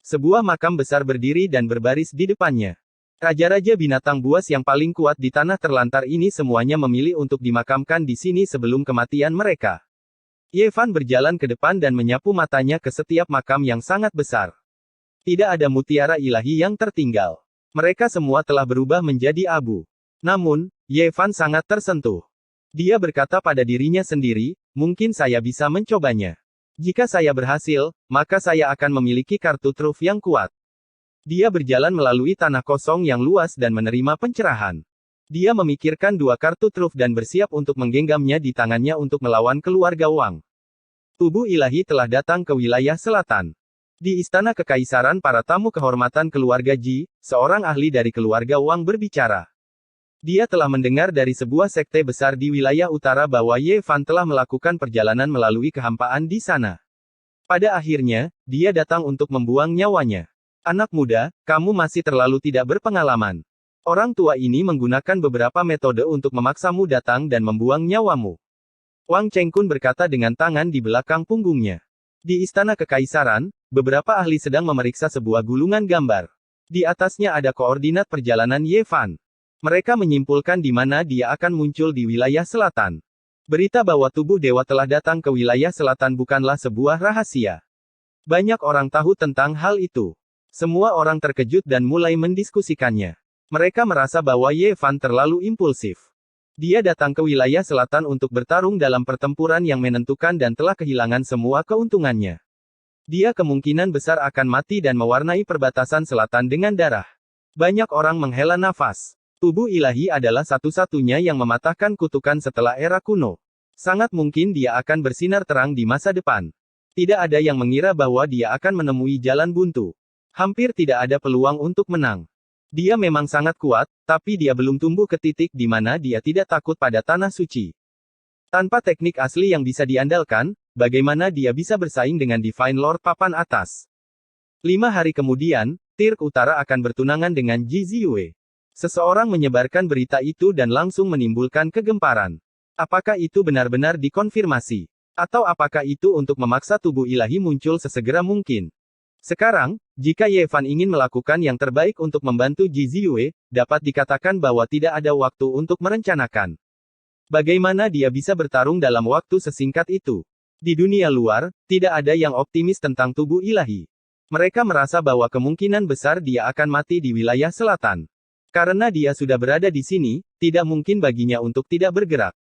Sebuah makam besar berdiri dan berbaris di depannya. Raja-raja binatang buas yang paling kuat di tanah terlantar ini semuanya memilih untuk dimakamkan di sini sebelum kematian mereka. Ye Fan berjalan ke depan dan menyapu matanya ke setiap makam yang sangat besar. Tidak ada mutiara ilahi yang tertinggal. Mereka semua telah berubah menjadi abu. Namun, Ye Fan sangat tersentuh. Dia berkata pada dirinya sendiri, mungkin saya bisa mencobanya. Jika saya berhasil, maka saya akan memiliki kartu truf yang kuat. Dia berjalan melalui tanah kosong yang luas dan menerima pencerahan. Dia memikirkan dua kartu truf dan bersiap untuk menggenggamnya di tangannya untuk melawan keluarga Wang. Tubuh ilahi telah datang ke wilayah selatan. Di istana kekaisaran para tamu kehormatan keluarga Ji, seorang ahli dari keluarga Wang berbicara. Dia telah mendengar dari sebuah sekte besar di wilayah utara bahwa Ye Fan telah melakukan perjalanan melalui kehampaan di sana. Pada akhirnya, dia datang untuk membuang nyawanya. Anak muda, kamu masih terlalu tidak berpengalaman. Orang tua ini menggunakan beberapa metode untuk memaksamu datang dan membuang nyawamu. Wang Chengkun berkata dengan tangan di belakang punggungnya. Di istana kekaisaran, beberapa ahli sedang memeriksa sebuah gulungan gambar. Di atasnya ada koordinat perjalanan Ye Fan. Mereka menyimpulkan di mana dia akan muncul di wilayah selatan. Berita bahwa tubuh dewa telah datang ke wilayah selatan bukanlah sebuah rahasia. Banyak orang tahu tentang hal itu. Semua orang terkejut dan mulai mendiskusikannya. Mereka merasa bahwa Ye Fan terlalu impulsif. Dia datang ke wilayah selatan untuk bertarung dalam pertempuran yang menentukan dan telah kehilangan semua keuntungannya. Dia kemungkinan besar akan mati dan mewarnai perbatasan selatan dengan darah. Banyak orang menghela nafas. Tubuh ilahi adalah satu-satunya yang mematahkan kutukan setelah era kuno. Sangat mungkin dia akan bersinar terang di masa depan. Tidak ada yang mengira bahwa dia akan menemui jalan buntu. Hampir tidak ada peluang untuk menang. Dia memang sangat kuat, tapi dia belum tumbuh ke titik di mana dia tidak takut pada tanah suci. Tanpa teknik asli yang bisa diandalkan, bagaimana dia bisa bersaing dengan Divine Lord papan atas? 5 hari kemudian, Tirk Utara akan bertunangan dengan Ji Ziyue. Seseorang menyebarkan berita itu dan langsung menimbulkan kegemparan. Apakah itu benar-benar dikonfirmasi? Atau apakah itu untuk memaksa tubuh ilahi muncul sesegera mungkin? Sekarang, jika Ye Fan ingin melakukan yang terbaik untuk membantu Ji Ziyue, dapat dikatakan bahwa tidak ada waktu untuk merencanakan. Bagaimana dia bisa bertarung dalam waktu sesingkat itu? Di dunia luar, tidak ada yang optimis tentang tubuh ilahi. Mereka merasa bahwa kemungkinan besar dia akan mati di wilayah selatan. Karena dia sudah berada di sini, tidak mungkin baginya untuk tidak bergerak.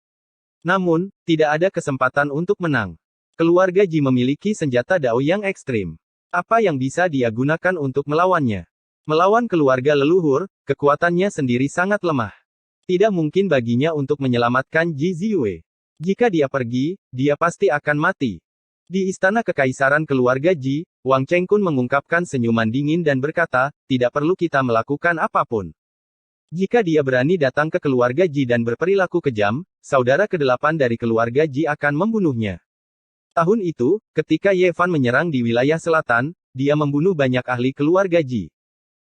Namun, tidak ada kesempatan untuk menang. Keluarga Ji memiliki senjata Dao yang ekstrim. Apa yang bisa dia gunakan untuk melawannya? Melawan keluarga leluhur, kekuatannya sendiri sangat lemah. Tidak mungkin baginya untuk menyelamatkan Ji Ziyue. Jika dia pergi, dia pasti akan mati. Di istana kekaisaran keluarga Ji, Wang Chengkun mengungkapkan senyuman dingin dan berkata, tidak perlu kita melakukan apapun. Jika dia berani datang ke keluarga Ji dan berperilaku kejam, saudara kedelapan dari keluarga Ji akan membunuhnya. Tahun itu, ketika Ye Fan menyerang di wilayah selatan, dia membunuh banyak ahli keluarga Ji.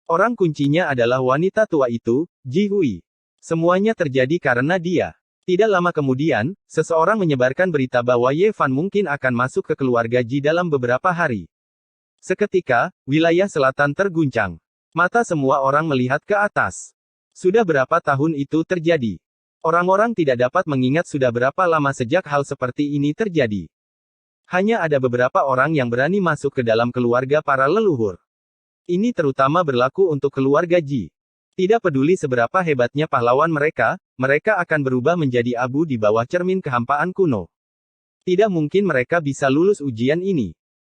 Orang kuncinya adalah wanita tua itu, Ji Hui. Semuanya terjadi karena dia. Tidak lama kemudian, seseorang menyebarkan berita bahwa Ye Fan mungkin akan masuk ke keluarga Ji dalam beberapa hari. Seketika, wilayah selatan terguncang. Mata semua orang melihat ke atas. Sudah berapa tahun itu terjadi? Orang-orang tidak dapat mengingat sudah berapa lama sejak hal seperti ini terjadi. Hanya ada beberapa orang yang berani masuk ke dalam keluarga para leluhur. Ini terutama berlaku untuk keluarga Ji. Tidak peduli seberapa hebatnya pahlawan mereka, mereka akan berubah menjadi abu di bawah cermin kehampaan kuno. Tidak mungkin mereka bisa lulus ujian ini.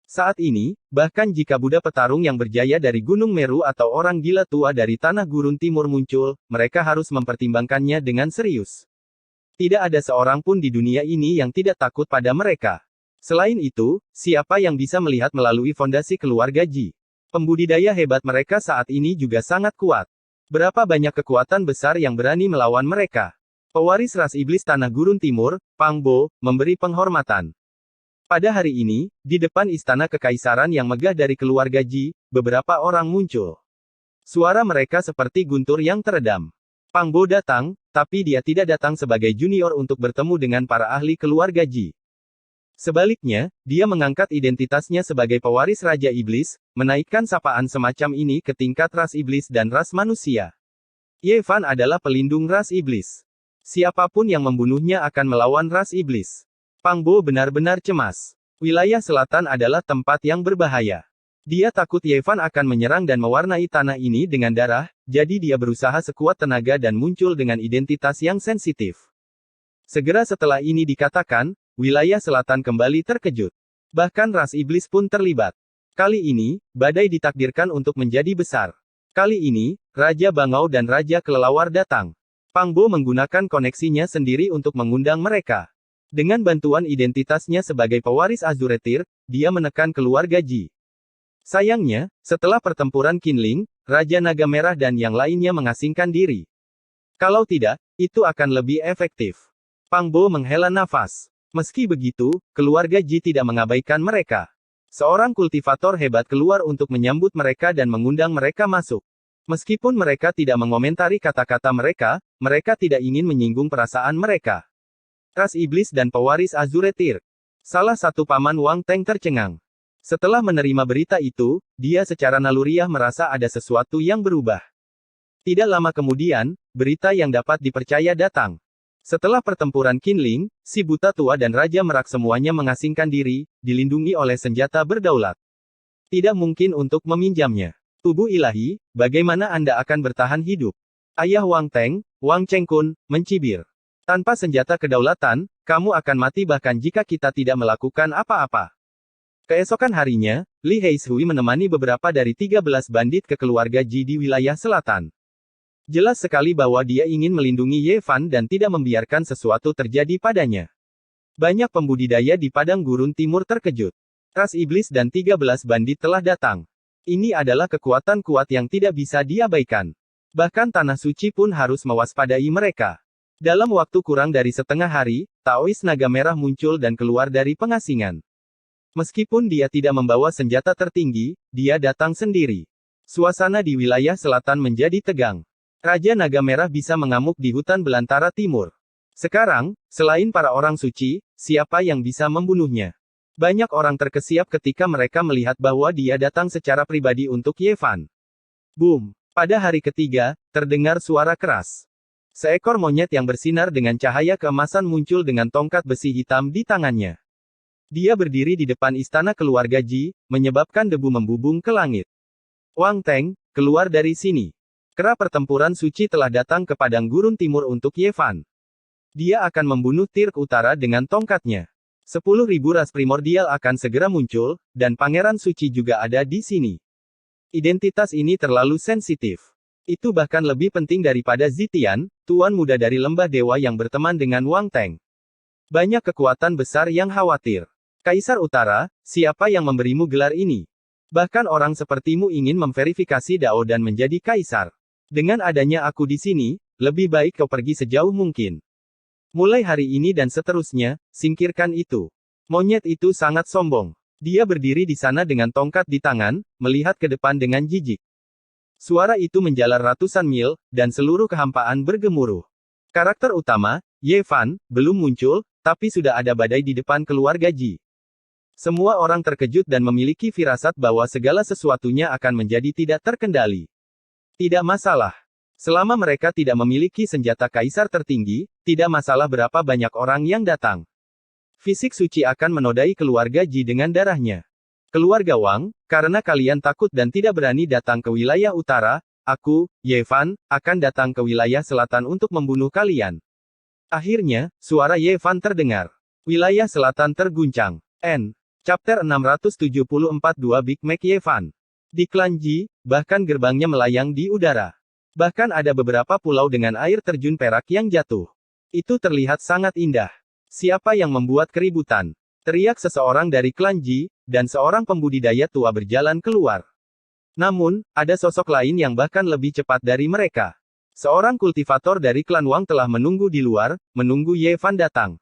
Saat ini, bahkan jika Buddha petarung yang berjaya dari Gunung Meru atau orang gila tua dari tanah gurun timur muncul, mereka harus mempertimbangkannya dengan serius. Tidak ada seorang pun di dunia ini yang tidak takut pada mereka. Selain itu, siapa yang bisa melihat melalui fondasi keluarga Ji? Pembudidaya hebat mereka saat ini juga sangat kuat. Berapa banyak kekuatan besar yang berani melawan mereka? Pewaris ras iblis tanah gurun timur, Pang Bo, memberi penghormatan. Pada hari ini, di depan istana kekaisaran yang megah dari keluarga Ji, beberapa orang muncul. Suara mereka seperti guntur yang teredam. Pang Bo datang, tapi dia tidak datang sebagai junior untuk bertemu dengan para ahli keluarga Ji. Sebaliknya, dia mengangkat identitasnya sebagai pewaris Raja Iblis, menaikkan sapaan semacam ini ke tingkat ras iblis dan ras manusia. Ye Fan adalah pelindung ras iblis. Siapapun yang membunuhnya akan melawan ras iblis. Pang Bo benar-benar cemas. Wilayah selatan adalah tempat yang berbahaya. Dia takut Ye Fan akan menyerang dan mewarnai tanah ini dengan darah, jadi dia berusaha sekuat tenaga dan muncul dengan identitas yang sensitif. Segera setelah ini dikatakan, wilayah selatan kembali terkejut. Bahkan ras iblis pun terlibat. Kali ini, badai ditakdirkan untuk menjadi besar. Kali ini, Raja Bangau dan Raja Kelelawar datang. Pang Bo menggunakan koneksinya sendiri untuk mengundang mereka. Dengan bantuan identitasnya sebagai pewaris Azuretir, dia menekan keluarga Ji. Sayangnya, setelah pertempuran Qinling, Raja Naga Merah dan yang lainnya mengasingkan diri. Kalau tidak, itu akan lebih efektif. Pang Bo menghela nafas. Meski begitu, keluarga Ji tidak mengabaikan mereka. Seorang kultivator hebat keluar untuk menyambut mereka dan mengundang mereka masuk. Meskipun mereka tidak mengomentari kata-kata mereka, mereka tidak ingin menyinggung perasaan mereka. Ras iblis dan pewaris Azuretir. Salah satu paman Wang Teng tercengang. Setelah menerima berita itu, dia secara naluriah merasa ada sesuatu yang berubah. Tidak lama kemudian, berita yang dapat dipercaya datang. Setelah pertempuran Qinling, si buta tua dan Raja Merak semuanya mengasingkan diri, dilindungi oleh senjata berdaulat. Tidak mungkin untuk meminjamnya. Tubuh ilahi, bagaimana Anda akan bertahan hidup? Ayah Wang Teng, Wang Chengkun, mencibir. Tanpa senjata kedaulatan, kamu akan mati bahkan jika kita tidak melakukan apa-apa. Keesokan harinya, Li Heishui menemani beberapa dari 13 bandit ke keluarga Ji di wilayah selatan. Jelas sekali bahwa dia ingin melindungi Ye Fan dan tidak membiarkan sesuatu terjadi padanya. Banyak pembudidaya di padang gurun timur terkejut. Ras iblis dan 13 bandit telah datang. Ini adalah kekuatan kuat yang tidak bisa diabaikan. Bahkan tanah suci pun harus mewaspadai mereka. Dalam waktu kurang dari setengah hari, Taois Naga Merah muncul dan keluar dari pengasingan. Meskipun dia tidak membawa senjata tertinggi, dia datang sendiri. Suasana di wilayah selatan menjadi tegang. Raja Naga Merah bisa mengamuk di hutan belantara timur. Sekarang, selain para orang suci, siapa yang bisa membunuhnya? Banyak orang terkesiap ketika mereka melihat bahwa dia datang secara pribadi untuk Ye Fan. Boom! Pada hari ketiga, terdengar suara keras. Seekor monyet yang bersinar dengan cahaya keemasan muncul dengan tongkat besi hitam di tangannya. Dia berdiri di depan istana keluarga Ji, menyebabkan debu membubung ke langit. Wang Teng, keluar dari sini. Kera pertempuran suci telah datang ke padang gurun timur untuk Ye Fan. Dia akan membunuh Tirk Utara dengan tongkatnya. 10.000 ras primordial akan segera muncul, dan pangeran suci juga ada di sini. Identitas ini terlalu sensitif. Itu bahkan lebih penting daripada Zitian, tuan muda dari lembah dewa yang berteman dengan Wang Teng. Banyak kekuatan besar yang khawatir. Kaisar Utara, siapa yang memberimu gelar ini? Bahkan orang sepertimu ingin memverifikasi Dao dan menjadi kaisar. Dengan adanya aku di sini, lebih baik kau pergi sejauh mungkin. Mulai hari ini dan seterusnya, singkirkan itu. Monyet itu sangat sombong. Dia berdiri di sana dengan tongkat di tangan, melihat ke depan dengan jijik. Suara itu menjalar ratusan mil, dan seluruh kehampaan bergemuruh. Karakter utama, Ye Fan, belum muncul, tapi sudah ada badai di depan keluarga Ji. Semua orang terkejut dan memiliki firasat bahwa segala sesuatunya akan menjadi tidak terkendali. Tidak masalah. Selama mereka tidak memiliki senjata kaisar tertinggi, tidak masalah berapa banyak orang yang datang. Fisik suci akan menodai keluarga Ji dengan darahnya. Keluarga Wang, karena kalian takut dan tidak berani datang ke wilayah utara, aku, Ye Fan, akan datang ke wilayah selatan untuk membunuh kalian. Akhirnya, suara Ye Fan terdengar. Wilayah selatan terguncang. N. Chapter 674 2 Big Mac Ye Fan. Di klan Ji, bahkan gerbangnya melayang di udara. Bahkan ada beberapa pulau dengan air terjun perak yang jatuh. Itu terlihat sangat indah. Siapa yang membuat keributan? Teriak seseorang dari klan Ji, dan seorang pembudidaya tua berjalan keluar. Namun, ada sosok lain yang bahkan lebih cepat dari mereka. Seorang kultivator dari klan Wang telah menunggu di luar, menunggu Ye Fan datang.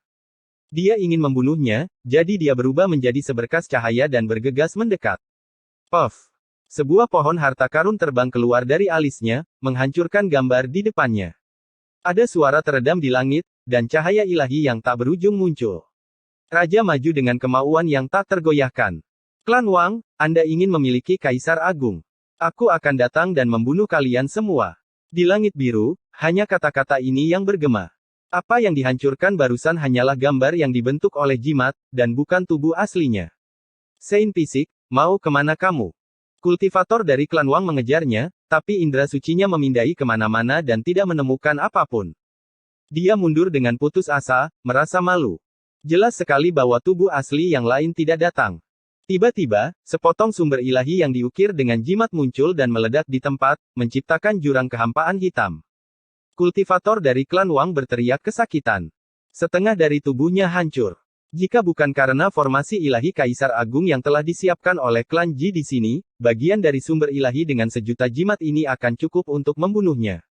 Dia ingin membunuhnya, jadi dia berubah menjadi seberkas cahaya dan bergegas mendekat. Puff! Sebuah pohon harta karun terbang keluar dari alisnya, menghancurkan gambar di depannya. Ada suara teredam di langit, dan cahaya ilahi yang tak berujung muncul. Raja maju dengan kemauan yang tak tergoyahkan. Klan Wang, Anda ingin memiliki kaisar agung. Aku akan datang dan membunuh kalian semua. Di langit biru, hanya kata-kata ini yang bergema. Apa yang dihancurkan barusan hanyalah gambar yang dibentuk oleh jimat, dan bukan tubuh aslinya. Saint Pisik, mau kemana kamu? Kultivator dari klan Wang mengejarnya, tapi indera sucinya memindai kemana-mana dan tidak menemukan apapun. Dia mundur dengan putus asa, merasa malu. Jelas sekali bahwa tubuh asli yang lain tidak datang. Tiba-tiba, sepotong sumber ilahi yang diukir dengan jimat muncul dan meledak di tempat, menciptakan jurang kehampaan hitam. Kultivator dari klan Wang berteriak kesakitan. Setengah dari tubuhnya hancur. Jika bukan karena formasi ilahi Kaisar Agung yang telah disiapkan oleh klan Ji di sini, bagian dari sumber ilahi dengan sejuta jimat ini akan cukup untuk membunuhnya.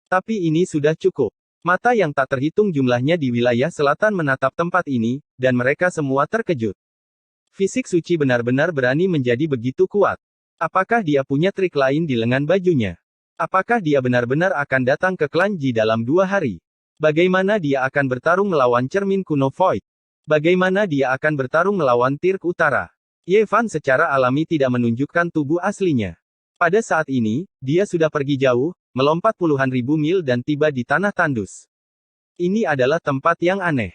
Tapi ini sudah cukup. Mata yang tak terhitung jumlahnya di wilayah selatan menatap tempat ini, dan mereka semua terkejut. Fisik suci benar-benar berani menjadi begitu kuat. Apakah dia punya trik lain di lengan bajunya? Apakah dia benar-benar akan datang ke klan Ji dalam 2 hari? Bagaimana dia akan bertarung melawan cermin kuno Void? Bagaimana dia akan bertarung melawan Tirk Utara? Ye Fan secara alami tidak menunjukkan tubuh aslinya. Pada saat ini, dia sudah pergi jauh, melompat puluhan ribu mil dan tiba di tanah tandus. Ini adalah tempat yang aneh.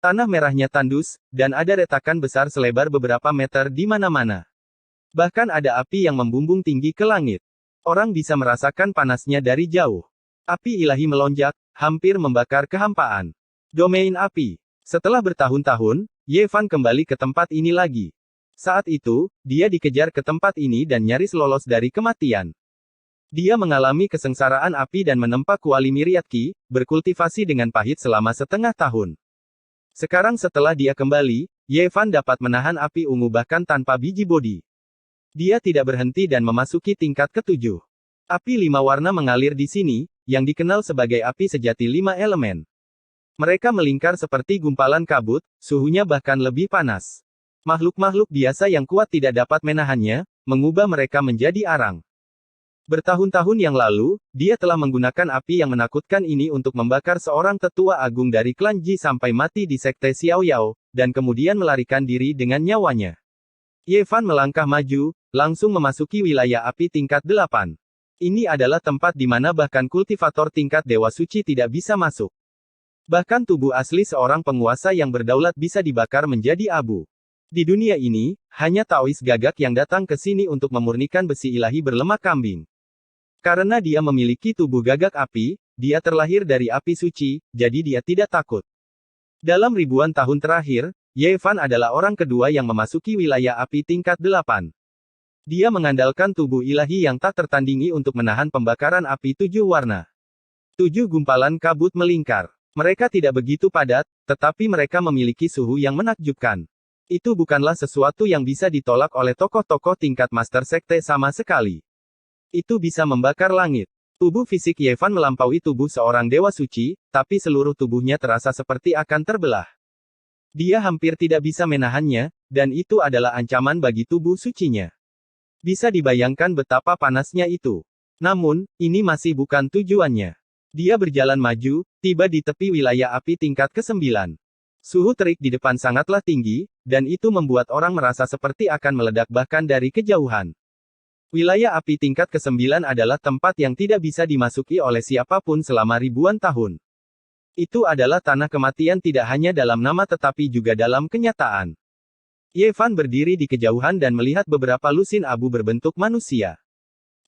Tanah merahnya tandus, dan ada retakan besar selebar beberapa meter di mana-mana. Bahkan ada api yang membumbung tinggi ke langit. Orang bisa merasakan panasnya dari jauh. Api ilahi melonjak, hampir membakar kehampaan. Domain api. Setelah bertahun-tahun, Ye Fan kembali ke tempat ini lagi. Saat itu, dia dikejar ke tempat ini dan nyaris lolos dari kematian. Dia mengalami kesengsaraan api dan menempa kuali Miriatki, berkultivasi dengan pahit selama setengah tahun. Sekarang setelah dia kembali, Ye Fan dapat menahan api ungu bahkan tanpa biji bodi. Dia tidak berhenti dan memasuki tingkat ke-7. Api 5 warna mengalir di sini, yang dikenal sebagai api sejati 5 elemen. Mereka melingkar seperti gumpalan kabut, suhunya bahkan lebih panas. Makhluk-makhluk biasa yang kuat tidak dapat menahannya, mengubah mereka menjadi arang. Bertahun-tahun yang lalu, dia telah menggunakan api yang menakutkan ini untuk membakar seorang tetua agung dari klan Ji sampai mati di sekte Xiao Yao, dan kemudian melarikan diri dengan nyawanya. Ye Fan melangkah maju, langsung memasuki wilayah api tingkat 8. Ini adalah tempat di mana bahkan kultivator tingkat Dewa Suci tidak bisa masuk. Bahkan tubuh asli seorang penguasa yang berdaulat bisa dibakar menjadi abu. Di dunia ini, hanya Taois gagak yang datang ke sini untuk memurnikan besi ilahi berlemak kambing. Karena dia memiliki tubuh gagak api, dia terlahir dari api suci, jadi dia tidak takut. Dalam ribuan tahun terakhir, Ye Fan adalah orang kedua yang memasuki wilayah api tingkat 8. Dia mengandalkan tubuh ilahi yang tak tertandingi untuk menahan pembakaran api 7 warna. 7 gumpalan kabut melingkar. Mereka tidak begitu padat, tetapi mereka memiliki suhu yang menakjubkan. Itu bukanlah sesuatu yang bisa ditolak oleh tokoh-tokoh tingkat master sekte sama sekali. Itu bisa membakar langit. Tubuh fisik Ye Fan melampaui tubuh seorang dewa suci, tapi seluruh tubuhnya terasa seperti akan terbelah. Dia hampir tidak bisa menahannya, dan itu adalah ancaman bagi tubuh sucinya. Bisa dibayangkan betapa panasnya itu. Namun, ini masih bukan tujuannya. Dia berjalan maju, tiba di tepi wilayah api tingkat ke-9. Suhu terik di depan sangatlah tinggi, dan itu membuat orang merasa seperti akan meledak bahkan dari kejauhan. Wilayah api tingkat ke-9 adalah tempat yang tidak bisa dimasuki oleh siapapun selama ribuan tahun. Itu adalah tanah kematian tidak hanya dalam nama tetapi juga dalam kenyataan. Ye Fan berdiri di kejauhan dan melihat beberapa lusin abu berbentuk manusia.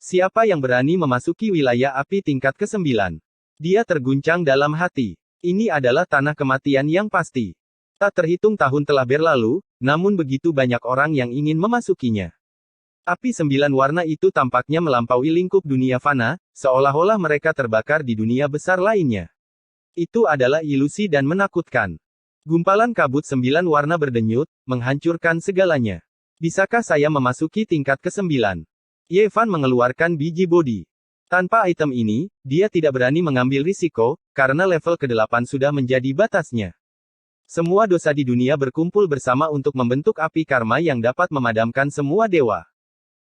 Siapa yang berani memasuki wilayah api tingkat ke-9? Dia terguncang dalam hati. Ini adalah tanah kematian yang pasti. Tak terhitung tahun telah berlalu, namun begitu banyak orang yang ingin memasukinya. Api 9 warna itu tampaknya melampaui lingkup dunia fana, seolah-olah mereka terbakar di dunia besar lainnya. Itu adalah ilusi dan menakutkan. Gumpalan kabut 9 warna berdenyut, menghancurkan segalanya. Bisakah saya memasuki tingkat ke-9? Ye Fan mengeluarkan biji bodi. Tanpa item ini, dia tidak berani mengambil risiko, karena level ke-8 sudah menjadi batasnya. Semua dosa di dunia berkumpul bersama untuk membentuk api karma yang dapat memadamkan semua dewa.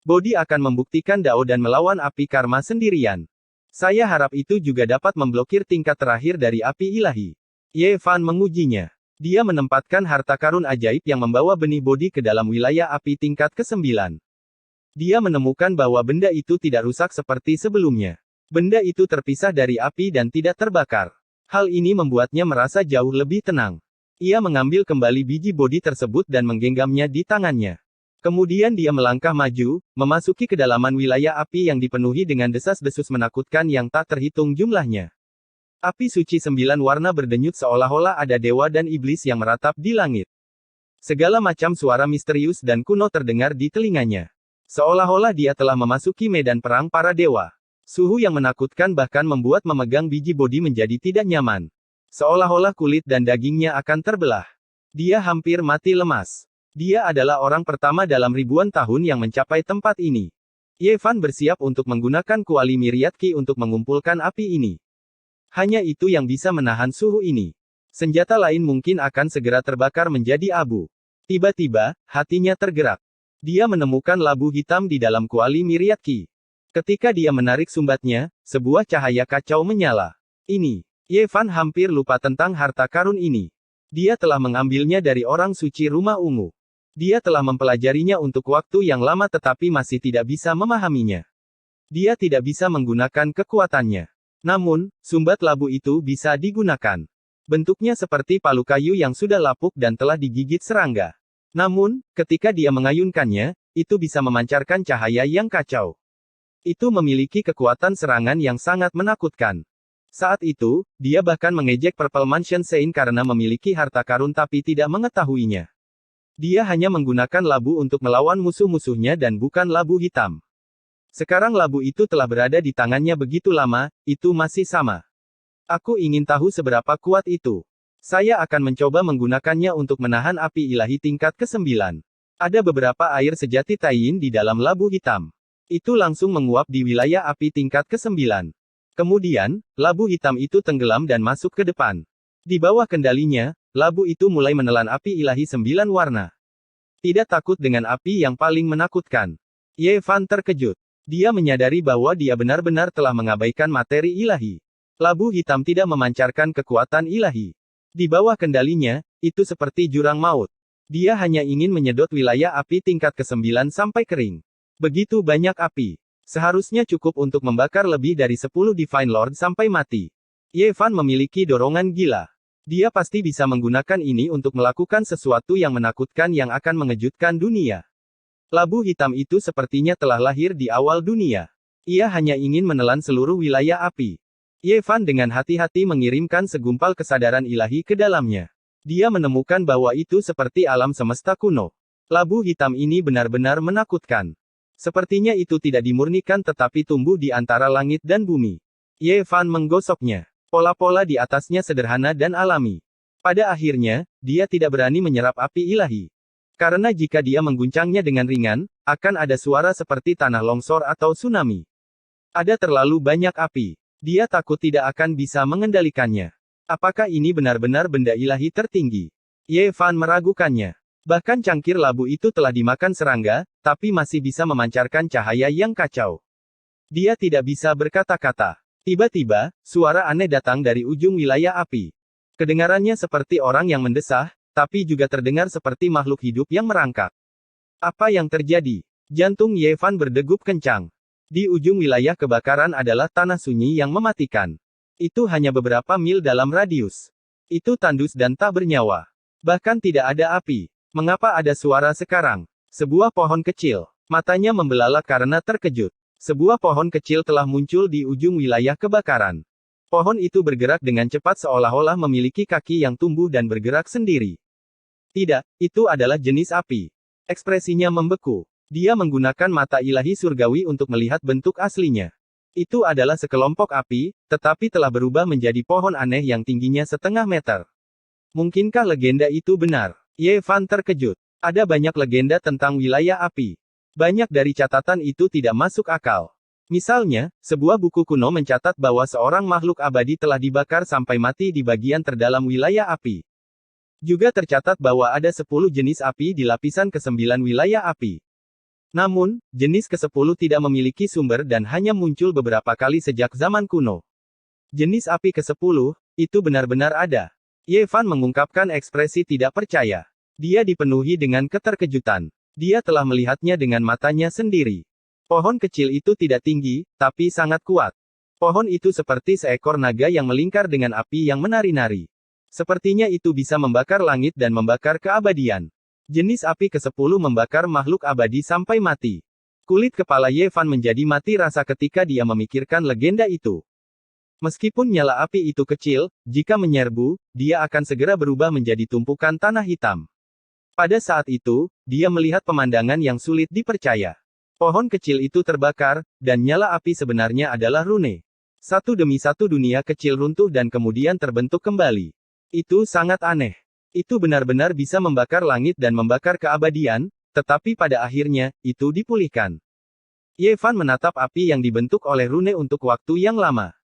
Bodi akan membuktikan Dao dan melawan api karma sendirian. Saya harap itu juga dapat memblokir tingkat terakhir dari api ilahi. Ye Fan mengujinya. Dia menempatkan harta karun ajaib yang membawa benih bodi ke dalam wilayah api tingkat ke-9. Dia menemukan bahwa benda itu tidak rusak seperti sebelumnya. Benda itu terpisah dari api dan tidak terbakar. Hal ini membuatnya merasa jauh lebih tenang. Ia mengambil kembali biji bodi tersebut dan menggenggamnya di tangannya. Kemudian dia melangkah maju, memasuki kedalaman wilayah api yang dipenuhi dengan desas-desus menakutkan yang tak terhitung jumlahnya. Api suci 9 warna berdenyut seolah-olah ada dewa dan iblis yang meratap di langit. Segala macam suara misterius dan kuno terdengar di telinganya. Seolah-olah dia telah memasuki medan perang para dewa. Suhu yang menakutkan bahkan membuat memegang biji bodi menjadi tidak nyaman. Seolah-olah kulit dan dagingnya akan terbelah. Dia hampir mati lemas. Dia adalah orang pertama dalam ribuan tahun yang mencapai tempat ini. Ye Fan bersiap untuk menggunakan kuali Myriad Ki untuk mengumpulkan api ini. Hanya itu yang bisa menahan suhu ini. Senjata lain mungkin akan segera terbakar menjadi abu. Tiba-tiba, hatinya tergerak. Dia menemukan labu hitam di dalam kuali Myriad Ki. Ketika dia menarik sumbatnya, sebuah cahaya kacau menyala. Ini. Ye Fan hampir lupa tentang harta karun ini. Dia telah mengambilnya dari orang suci rumah ungu. Dia telah mempelajarinya untuk waktu yang lama tetapi masih tidak bisa memahaminya. Dia tidak bisa menggunakan kekuatannya. Namun, sumbat labu itu bisa digunakan. Bentuknya seperti palu kayu yang sudah lapuk dan telah digigit serangga. Namun, ketika dia mengayunkannya, itu bisa memancarkan cahaya yang kacau. Itu memiliki kekuatan serangan yang sangat menakutkan. Saat itu, dia bahkan mengejek Purple Mansion Sein karena memiliki harta karun tapi tidak mengetahuinya. Dia hanya menggunakan labu untuk melawan musuh-musuhnya dan bukan labu hitam. Sekarang labu itu telah berada di tangannya begitu lama, itu masih sama. Aku ingin tahu seberapa kuat itu. Saya akan mencoba menggunakannya untuk menahan api ilahi tingkat ke-9. Ada beberapa air sejati Taiyin di dalam labu hitam. Itu langsung menguap di wilayah api tingkat ke-9. Kemudian, labu hitam itu tenggelam dan masuk ke depan. Di bawah kendalinya, labu itu mulai menelan api ilahi 9 warna. Tidak takut dengan api yang paling menakutkan. Ye Fan terkejut. Dia menyadari bahwa dia benar-benar telah mengabaikan materi ilahi. Labu hitam tidak memancarkan kekuatan ilahi. Di bawah kendalinya, itu seperti jurang maut. Dia hanya ingin menyedot wilayah api tingkat ke-9 sampai kering. Begitu banyak api. Seharusnya cukup untuk membakar lebih dari 10 Divine Lord sampai mati. Ye Fan memiliki dorongan gila. Dia pasti bisa menggunakan ini untuk melakukan sesuatu yang menakutkan yang akan mengejutkan dunia. Labu hitam itu sepertinya telah lahir di awal dunia. Ia hanya ingin menelan seluruh wilayah api. Ye Fan dengan hati-hati mengirimkan segumpal kesadaran ilahi ke dalamnya. Dia menemukan bahwa itu seperti alam semesta kuno. Labu hitam ini benar-benar menakutkan. Sepertinya itu tidak dimurnikan tetapi tumbuh di antara langit dan bumi. Ye Fan menggosoknya. Pola-pola di atasnya sederhana dan alami. Pada akhirnya, dia tidak berani menyerap api ilahi. Karena jika dia mengguncangnya dengan ringan, akan ada suara seperti tanah longsor atau tsunami. Ada terlalu banyak api. Dia takut tidak akan bisa mengendalikannya. Apakah ini benar-benar benda ilahi tertinggi? Ye Fan meragukannya. Bahkan cangkir labu itu telah dimakan serangga, tapi masih bisa memancarkan cahaya yang kacau. Dia tidak bisa berkata-kata. Tiba-tiba, suara aneh datang dari ujung wilayah api. Kedengarannya seperti orang yang mendesah, tapi juga terdengar seperti makhluk hidup yang merangkak. Apa yang terjadi? Jantung Ye Fan berdegup kencang. Di ujung wilayah kebakaran adalah tanah sunyi yang mematikan. Itu hanya beberapa mil dalam radius. Itu tandus dan tak bernyawa. Bahkan tidak ada api. Mengapa ada suara sekarang? Sebuah pohon kecil. Matanya membelalak karena terkejut. Sebuah pohon kecil telah muncul di ujung wilayah kebakaran. Pohon itu bergerak dengan cepat seolah-olah memiliki kaki yang tumbuh dan bergerak sendiri. Tidak, itu adalah jenis api. Ekspresinya membeku. Dia menggunakan mata ilahi surgawi untuk melihat bentuk aslinya. Itu adalah sekelompok api, tetapi telah berubah menjadi pohon aneh yang tingginya setengah meter. Mungkinkah legenda itu benar? Ye Fan terkejut. Ada banyak legenda tentang wilayah api. Banyak dari catatan itu tidak masuk akal. Misalnya, sebuah buku kuno mencatat bahwa seorang makhluk abadi telah dibakar sampai mati di bagian terdalam wilayah api. Juga tercatat bahwa ada 10 jenis api di lapisan ke-9 wilayah api. Namun, jenis ke-10 tidak memiliki sumber dan hanya muncul beberapa kali sejak zaman kuno. Jenis api ke-10, itu benar-benar ada. Ye Fan mengungkapkan ekspresi tidak percaya. Dia dipenuhi dengan keterkejutan. Dia telah melihatnya dengan matanya sendiri. Pohon kecil itu tidak tinggi, tapi sangat kuat. Pohon itu seperti seekor naga yang melingkar dengan api yang menari-nari. Sepertinya itu bisa membakar langit dan membakar keabadian. Jenis api ke-10 membakar makhluk abadi sampai mati. Kulit kepala Ye Fan menjadi mati rasa ketika dia memikirkan legenda itu. Meskipun nyala api itu kecil, jika menyerbu, dia akan segera berubah menjadi tumpukan tanah hitam. Pada saat itu, dia melihat pemandangan yang sulit dipercaya. Pohon kecil itu terbakar, dan nyala api sebenarnya adalah rune. Satu demi satu dunia kecil runtuh dan kemudian terbentuk kembali. Itu sangat aneh. Itu benar-benar bisa membakar langit dan membakar keabadian, tetapi pada akhirnya, itu dipulihkan. Ye Fan menatap api yang dibentuk oleh rune untuk waktu yang lama.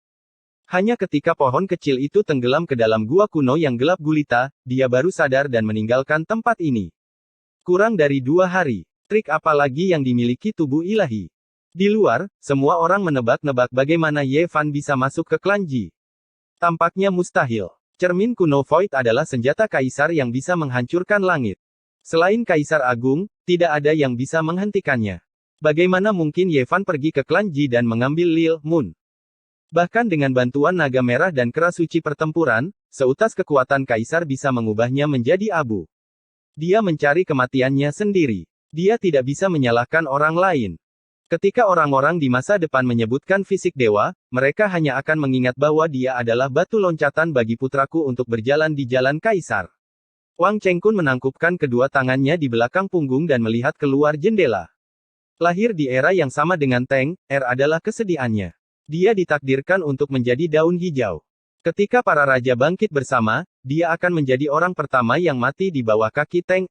Hanya ketika pohon kecil itu tenggelam ke dalam gua kuno yang gelap gulita, dia baru sadar dan meninggalkan tempat ini. Kurang dari 2 hari. Trik apa lagi yang dimiliki tubuh ilahi? Di luar, semua orang menebak-nebak bagaimana Ye Fan bisa masuk ke klan Ji. Tampaknya mustahil. Cermin kuno Void adalah senjata kaisar yang bisa menghancurkan langit. Selain kaisar agung, tidak ada yang bisa menghentikannya. Bagaimana mungkin Ye Fan pergi ke klan Ji dan mengambil Lil Moon? Bahkan dengan bantuan naga merah dan kera suci pertempuran, seutas kekuatan kaisar bisa mengubahnya menjadi abu. Dia mencari kematiannya sendiri. Dia tidak bisa menyalahkan orang lain. Ketika orang-orang di masa depan menyebutkan fisik dewa, mereka hanya akan mengingat bahwa dia adalah batu loncatan bagi putraku untuk berjalan di jalan kaisar. Wang Chengkun menangkupkan kedua tangannya di belakang punggung dan melihat keluar jendela. Lahir di era yang sama dengan Teng, adalah kesedihannya. Dia ditakdirkan untuk menjadi daun hijau. Ketika para raja bangkit bersama, dia akan menjadi orang pertama yang mati di bawah kaki Teng.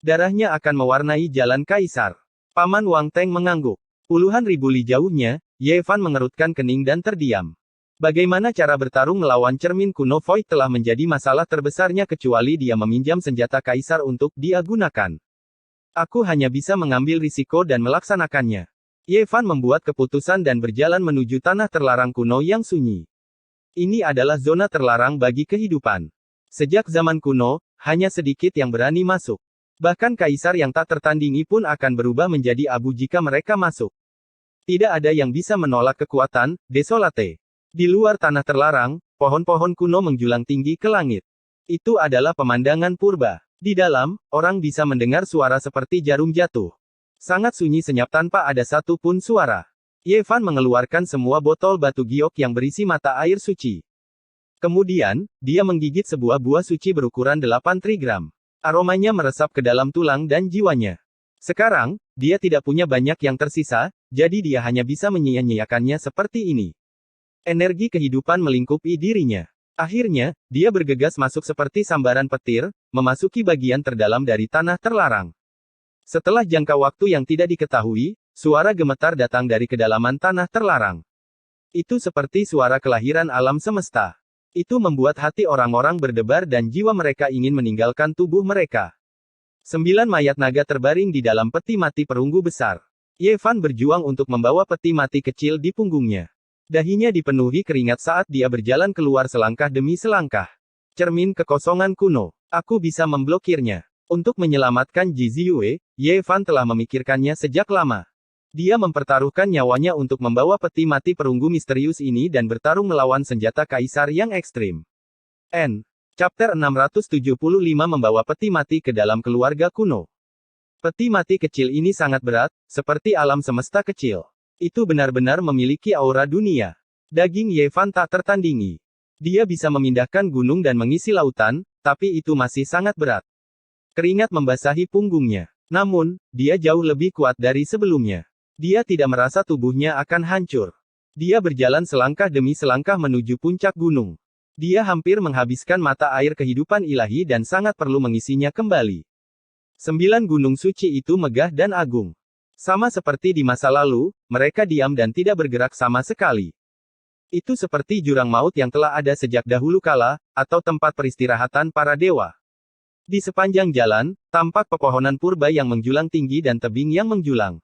Darahnya akan mewarnai jalan kaisar. Paman Wang Teng mengangguk. Puluhan ribu li jauhnya, Ye Fan mengerutkan kening dan terdiam. Bagaimana cara bertarung melawan cermin kuno Void telah menjadi masalah terbesarnya kecuali dia meminjam senjata kaisar untuk dia gunakan. Aku hanya bisa mengambil risiko dan melaksanakannya. Ye Fan membuat keputusan dan berjalan menuju tanah terlarang kuno yang sunyi. Ini adalah zona terlarang bagi kehidupan. Sejak zaman kuno, hanya sedikit yang berani masuk. Bahkan kaisar yang tak tertandingi pun akan berubah menjadi abu jika mereka masuk. Tidak ada yang bisa menolak kekuatan Desolate. Di luar tanah terlarang, pohon-pohon kuno menjulang tinggi ke langit. Itu adalah pemandangan purba. Di dalam, orang bisa mendengar suara seperti jarum jatuh. Sangat sunyi senyap tanpa ada satu pun suara. Ye Fan mengeluarkan semua botol batu giok yang berisi mata air suci. Kemudian, dia menggigit sebuah buah suci berukuran 8 trigram. Aromanya meresap ke dalam tulang dan jiwanya. Sekarang, dia tidak punya banyak yang tersisa, jadi dia hanya bisa menyia-nyiakannya seperti ini. Energi kehidupan melingkupi dirinya. Akhirnya, dia bergegas masuk seperti sambaran petir, memasuki bagian terdalam dari tanah terlarang. Setelah jangka waktu yang tidak diketahui, suara gemetar datang dari kedalaman tanah terlarang. Itu seperti suara kelahiran alam semesta. Itu membuat hati orang-orang berdebar dan jiwa mereka ingin meninggalkan tubuh mereka. 9 mayat naga terbaring di dalam peti mati perunggu besar. Ye Fan berjuang untuk membawa peti mati kecil di punggungnya. Dahinya dipenuhi keringat saat dia berjalan keluar selangkah demi selangkah. Cermin kekosongan kuno. Aku bisa memblokirnya. Untuk menyelamatkan Ji Ziyue, Ye Fan telah memikirkannya sejak lama. Dia mempertaruhkan nyawanya untuk membawa peti mati perunggu misterius ini dan bertarung melawan senjata kaisar yang ekstrim. Chapter 675 membawa peti mati ke dalam keluarga kuno. Peti mati kecil ini sangat berat, seperti alam semesta kecil. Itu benar-benar memiliki aura dunia. Daging Ye Fan tak tertandingi. Dia bisa memindahkan gunung dan mengisi lautan, tapi itu masih sangat berat. Keringat membasahi punggungnya. Namun, dia jauh lebih kuat dari sebelumnya. Dia tidak merasa tubuhnya akan hancur. Dia berjalan selangkah demi selangkah menuju puncak gunung. Dia hampir menghabiskan mata air kehidupan ilahi dan sangat perlu mengisinya kembali. 9 gunung suci itu megah dan agung. Sama seperti di masa lalu, mereka diam dan tidak bergerak sama sekali. Itu seperti jurang maut yang telah ada sejak dahulu kala, atau tempat peristirahatan para dewa. Di sepanjang jalan, tampak pepohonan purba yang menjulang tinggi dan tebing yang menjulang.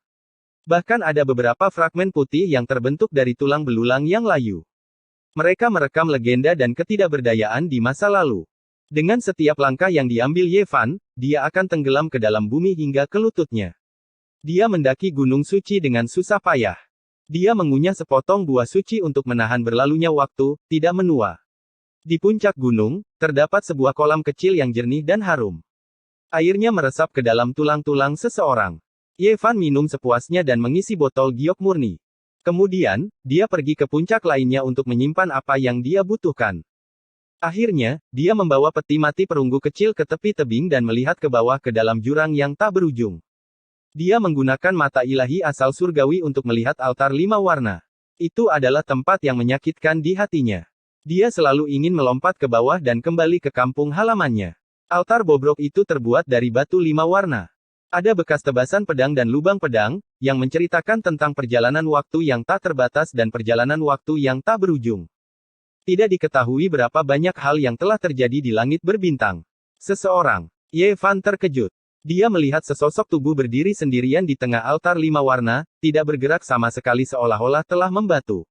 Bahkan ada beberapa fragmen putih yang terbentuk dari tulang belulang yang layu. Mereka merekam legenda dan ketidakberdayaan di masa lalu. Dengan setiap langkah yang diambil Ye Fan, dia akan tenggelam ke dalam bumi hingga ke lututnya. Dia mendaki gunung suci dengan susah payah. Dia mengunyah sepotong buah suci untuk menahan berlalunya waktu, tidak menua. Di puncak gunung, terdapat sebuah kolam kecil yang jernih dan harum. Airnya meresap ke dalam tulang-tulang seseorang. Ye Fan minum sepuasnya dan mengisi botol giok murni. Kemudian, dia pergi ke puncak lainnya untuk menyimpan apa yang dia butuhkan. Akhirnya, dia membawa peti mati perunggu kecil ke tepi tebing dan melihat ke bawah ke dalam jurang yang tak berujung. Dia menggunakan mata ilahi asal surgawi untuk melihat altar 5 warna. Itu adalah tempat yang menyakitkan di hatinya. Dia selalu ingin melompat ke bawah dan kembali ke kampung halamannya. Altar bobrok itu terbuat dari batu 5 warna. Ada bekas tebasan pedang dan lubang pedang, yang menceritakan tentang perjalanan waktu yang tak terbatas dan perjalanan waktu yang tak berujung. Tidak diketahui berapa banyak hal yang telah terjadi di langit berbintang. Seseorang. Ye Fan terkejut. Dia melihat sesosok tubuh berdiri sendirian di tengah altar 5 warna, tidak bergerak sama sekali seolah-olah telah membatu.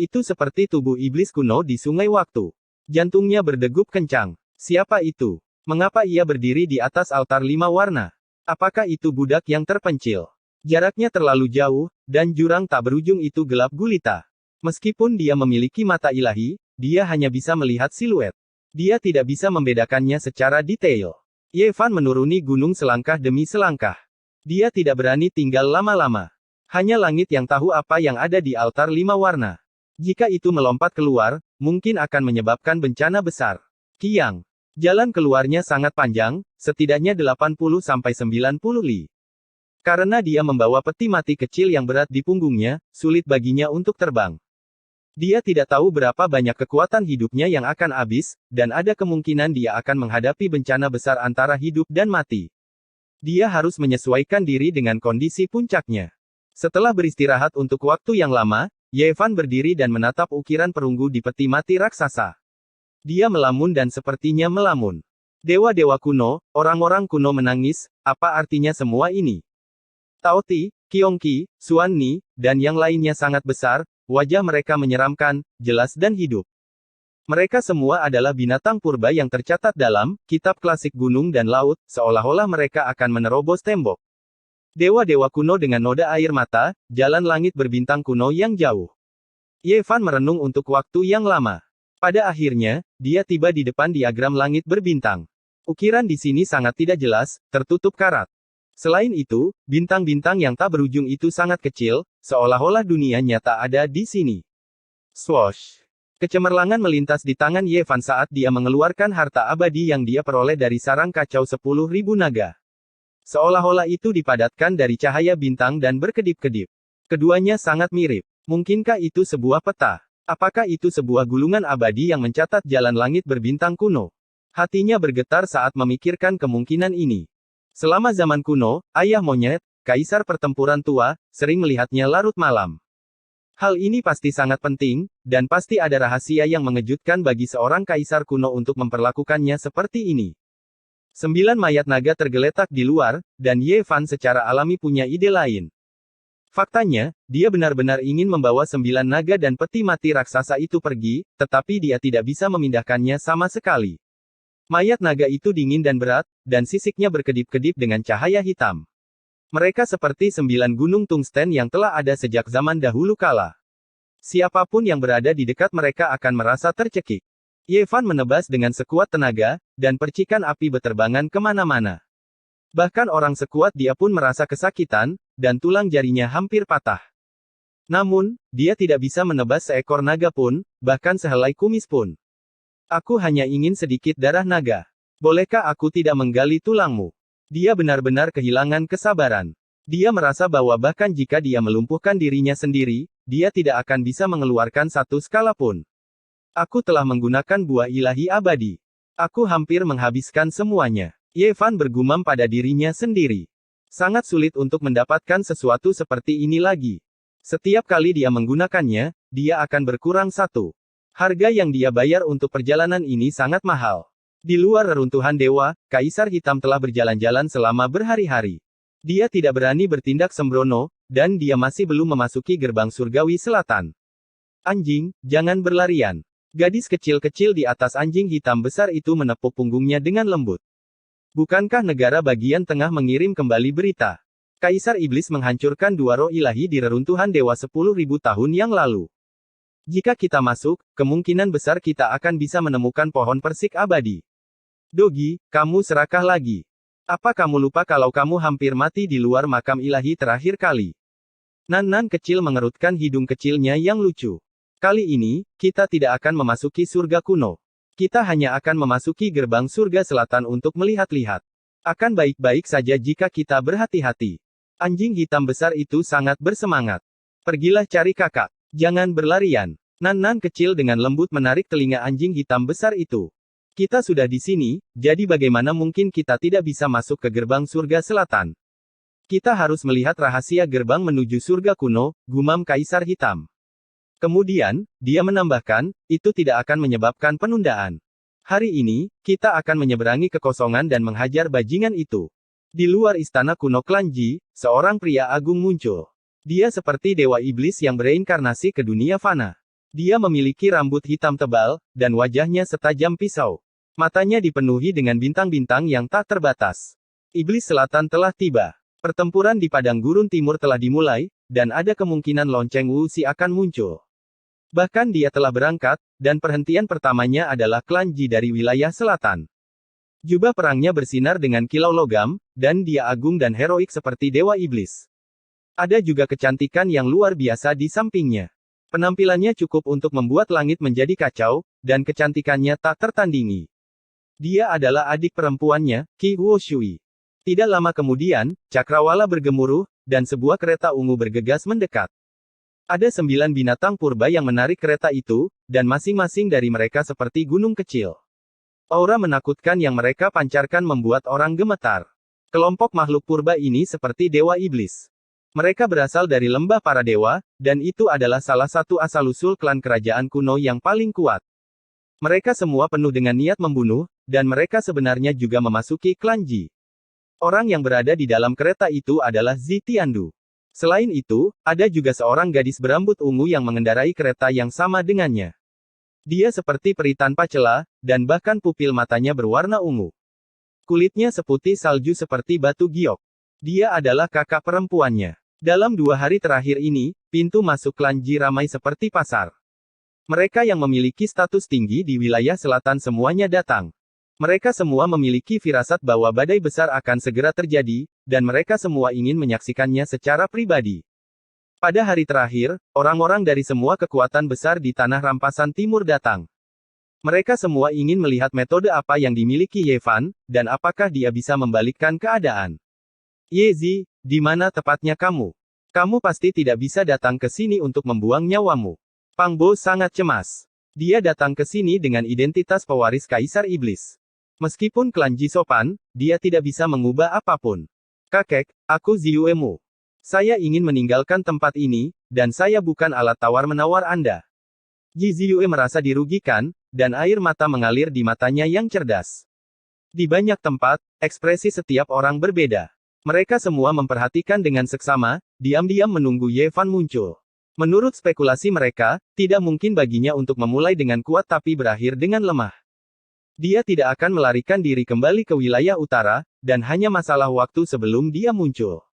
Itu seperti tubuh iblis kuno di sungai waktu. Jantungnya berdegup kencang. Siapa itu? Mengapa ia berdiri di atas altar 5 warna? Apakah itu budak yang terpencil? Jaraknya terlalu jauh, dan jurang tak berujung itu gelap gulita. Meskipun dia memiliki mata ilahi, dia hanya bisa melihat siluet. Dia tidak bisa membedakannya secara detail. Ye Fan menuruni gunung selangkah demi selangkah. Dia tidak berani tinggal lama-lama. Hanya langit yang tahu apa yang ada di altar 5 warna. Jika itu melompat keluar, mungkin akan menyebabkan bencana besar. Kiang. Jalan keluarnya sangat panjang, setidaknya 80-90 li. Karena dia membawa peti mati kecil yang berat di punggungnya, sulit baginya untuk terbang. Dia tidak tahu berapa banyak kekuatan hidupnya yang akan habis, dan ada kemungkinan dia akan menghadapi bencana besar antara hidup dan mati. Dia harus menyesuaikan diri dengan kondisi puncaknya. Setelah beristirahat untuk waktu yang lama, Ye Fan berdiri dan menatap ukiran perunggu di peti mati raksasa. Dia melamun dan sepertinya melamun. Dewa-dewa kuno, orang-orang kuno menangis, apa artinya semua ini? Tao Ti, Qiong Qi, Xuan Ni, dan yang lainnya sangat besar, wajah mereka menyeramkan, jelas dan hidup. Mereka semua adalah binatang purba yang tercatat dalam kitab klasik gunung dan laut, seolah-olah mereka akan menerobos tembok. Dewa-dewa kuno dengan noda air mata, jalan langit berbintang kuno yang jauh. Ye Fan merenung untuk waktu yang lama. Pada akhirnya, dia tiba di depan diagram langit berbintang. Ukiran di sini sangat tidak jelas, tertutup karat. Selain itu, bintang-bintang yang tak berujung itu sangat kecil, seolah-olah dunia nyata ada di sini. Swoosh! Kecemerlangan melintas di tangan Ye Fan saat dia mengeluarkan harta abadi yang dia peroleh dari sarang kacau 10.000 naga. Seolah-olah itu dipadatkan dari cahaya bintang dan berkedip-kedip. Keduanya sangat mirip. Mungkinkah itu sebuah peta? Apakah itu sebuah gulungan abadi yang mencatat jalan langit berbintang kuno? Hatinya bergetar saat memikirkan kemungkinan ini. Selama zaman kuno, ayah monyet, kaisar pertempuran tua, sering melihatnya larut malam. Hal ini pasti sangat penting, dan pasti ada rahasia yang mengejutkan bagi seorang kaisar kuno untuk memperlakukannya seperti ini. 9 mayat naga tergeletak di luar, dan Ye Fan secara alami punya ide lain. Faktanya, dia benar-benar ingin membawa 9 naga dan peti mati raksasa itu pergi, tetapi dia tidak bisa memindahkannya sama sekali. Mayat naga itu dingin dan berat, dan sisiknya berkedip-kedip dengan cahaya hitam. Mereka seperti 9 gunung tungsten yang telah ada sejak zaman dahulu kala. Siapapun yang berada di dekat mereka akan merasa tercekik. Ye Fan menebas dengan sekuat tenaga, dan percikan api beterbangan kemana-mana. Bahkan orang sekuat dia pun merasa kesakitan, dan tulang jarinya hampir patah. Namun, dia tidak bisa menebas seekor naga pun, bahkan sehelai kumis pun. Aku hanya ingin sedikit darah naga. Bolehkah aku tidak menggali tulangmu? Dia benar-benar kehilangan kesabaran. Dia merasa bahwa bahkan jika dia melumpuhkan dirinya sendiri, dia tidak akan bisa mengeluarkan satu skala pun. Aku telah menggunakan buah ilahi abadi. Aku hampir menghabiskan semuanya. Ye Fan bergumam pada dirinya sendiri. Sangat sulit untuk mendapatkan sesuatu seperti ini lagi. Setiap kali dia menggunakannya, dia akan berkurang satu. Harga yang dia bayar untuk perjalanan ini sangat mahal. Di luar reruntuhan dewa, Kaisar Hitam telah berjalan-jalan selama berhari-hari. Dia tidak berani bertindak sembrono, dan dia masih belum memasuki gerbang surgawi selatan. Anjing, jangan berlarian. Gadis kecil-kecil di atas anjing hitam besar itu menepuk punggungnya dengan lembut. Bukankah negara bagian tengah mengirim kembali berita? Kaisar Iblis menghancurkan 2 roh ilahi di reruntuhan dewa 10.000 tahun yang lalu. Jika kita masuk, kemungkinan besar kita akan bisa menemukan pohon persik abadi. Dogi, kamu serakah lagi. Apa kamu lupa kalau kamu hampir mati di luar makam ilahi terakhir kali? Nan-nan kecil mengerutkan hidung kecilnya yang lucu. Kali ini, kita tidak akan memasuki surga kuno. Kita hanya akan memasuki gerbang surga selatan untuk melihat-lihat. Akan baik-baik saja jika kita berhati-hati. Anjing hitam besar itu sangat bersemangat. Pergilah cari kakak. Jangan berlarian. Nan-nan kecil dengan lembut menarik telinga anjing hitam besar itu. Kita sudah di sini, jadi bagaimana mungkin kita tidak bisa masuk ke gerbang surga selatan? Kita harus melihat rahasia gerbang menuju surga kuno, gumam Kaisar Hitam. Kemudian, dia menambahkan, itu tidak akan menyebabkan penundaan. Hari ini, kita akan menyeberangi kekosongan dan menghajar bajingan itu. Di luar istana kuno Klan Ji, seorang pria agung muncul. Dia seperti dewa iblis yang bereinkarnasi ke dunia fana. Dia memiliki rambut hitam tebal, dan wajahnya setajam pisau. Matanya dipenuhi dengan bintang-bintang yang tak terbatas. Iblis selatan telah tiba. Pertempuran di padang gurun timur telah dimulai, dan ada kemungkinan lonceng Wuxi akan muncul. Bahkan dia telah berangkat, dan perhentian pertamanya adalah Klan Ji dari wilayah selatan. Jubah perangnya bersinar dengan kilau logam, dan dia agung dan heroik seperti dewa iblis. Ada juga kecantikan yang luar biasa di sampingnya. Penampilannya cukup untuk membuat langit menjadi kacau, dan kecantikannya tak tertandingi. Dia adalah adik perempuannya, Qi Huoshui. Tidak lama kemudian, cakrawala bergemuruh, dan sebuah kereta ungu bergegas mendekat. Ada 9 binatang purba yang menarik kereta itu, dan masing-masing dari mereka seperti gunung kecil. Aura menakutkan yang mereka pancarkan membuat orang gemetar. Kelompok makhluk purba ini seperti dewa iblis. Mereka berasal dari lembah para dewa, dan itu adalah salah satu asal-usul klan kerajaan kuno yang paling kuat. Mereka semua penuh dengan niat membunuh, dan mereka sebenarnya juga memasuki klan Ji. Orang yang berada di dalam kereta itu adalah Zi Tiandu. Selain itu, ada juga seorang gadis berambut ungu yang mengendarai kereta yang sama dengannya. Dia seperti peri tanpa celah, dan bahkan pupil matanya berwarna ungu. Kulitnya seputih salju seperti batu giok. Dia adalah kakak perempuannya. Dalam 2 hari terakhir ini, pintu masuk klan Ji ramai seperti pasar. Mereka yang memiliki status tinggi di wilayah selatan semuanya datang. Mereka semua memiliki firasat bahwa badai besar akan segera terjadi, dan mereka semua ingin menyaksikannya secara pribadi. Pada hari terakhir, orang-orang dari semua kekuatan besar di tanah rampasan timur datang. Mereka semua ingin melihat metode apa yang dimiliki Ye Fan, dan apakah dia bisa membalikkan keadaan. Ye Zi, di mana tepatnya kamu? Kamu pasti tidak bisa datang ke sini untuk membuang nyawamu. Pang Bo sangat cemas. Dia datang ke sini dengan identitas pewaris Kaisar Iblis. Meskipun klan Ji sopan, dia tidak bisa mengubah apapun. Kakek, aku Ziyuemu. Saya ingin meninggalkan tempat ini, dan saya bukan alat tawar-menawar Anda. Ji Ziyue merasa dirugikan, dan air mata mengalir di matanya yang cerdas. Di banyak tempat, ekspresi setiap orang berbeda. Mereka semua memperhatikan dengan seksama, diam-diam menunggu Ye Fan muncul. Menurut spekulasi mereka, tidak mungkin baginya untuk memulai dengan kuat tapi berakhir dengan lemah. Dia tidak akan melarikan diri kembali ke wilayah utara, dan hanya masalah waktu sebelum dia muncul.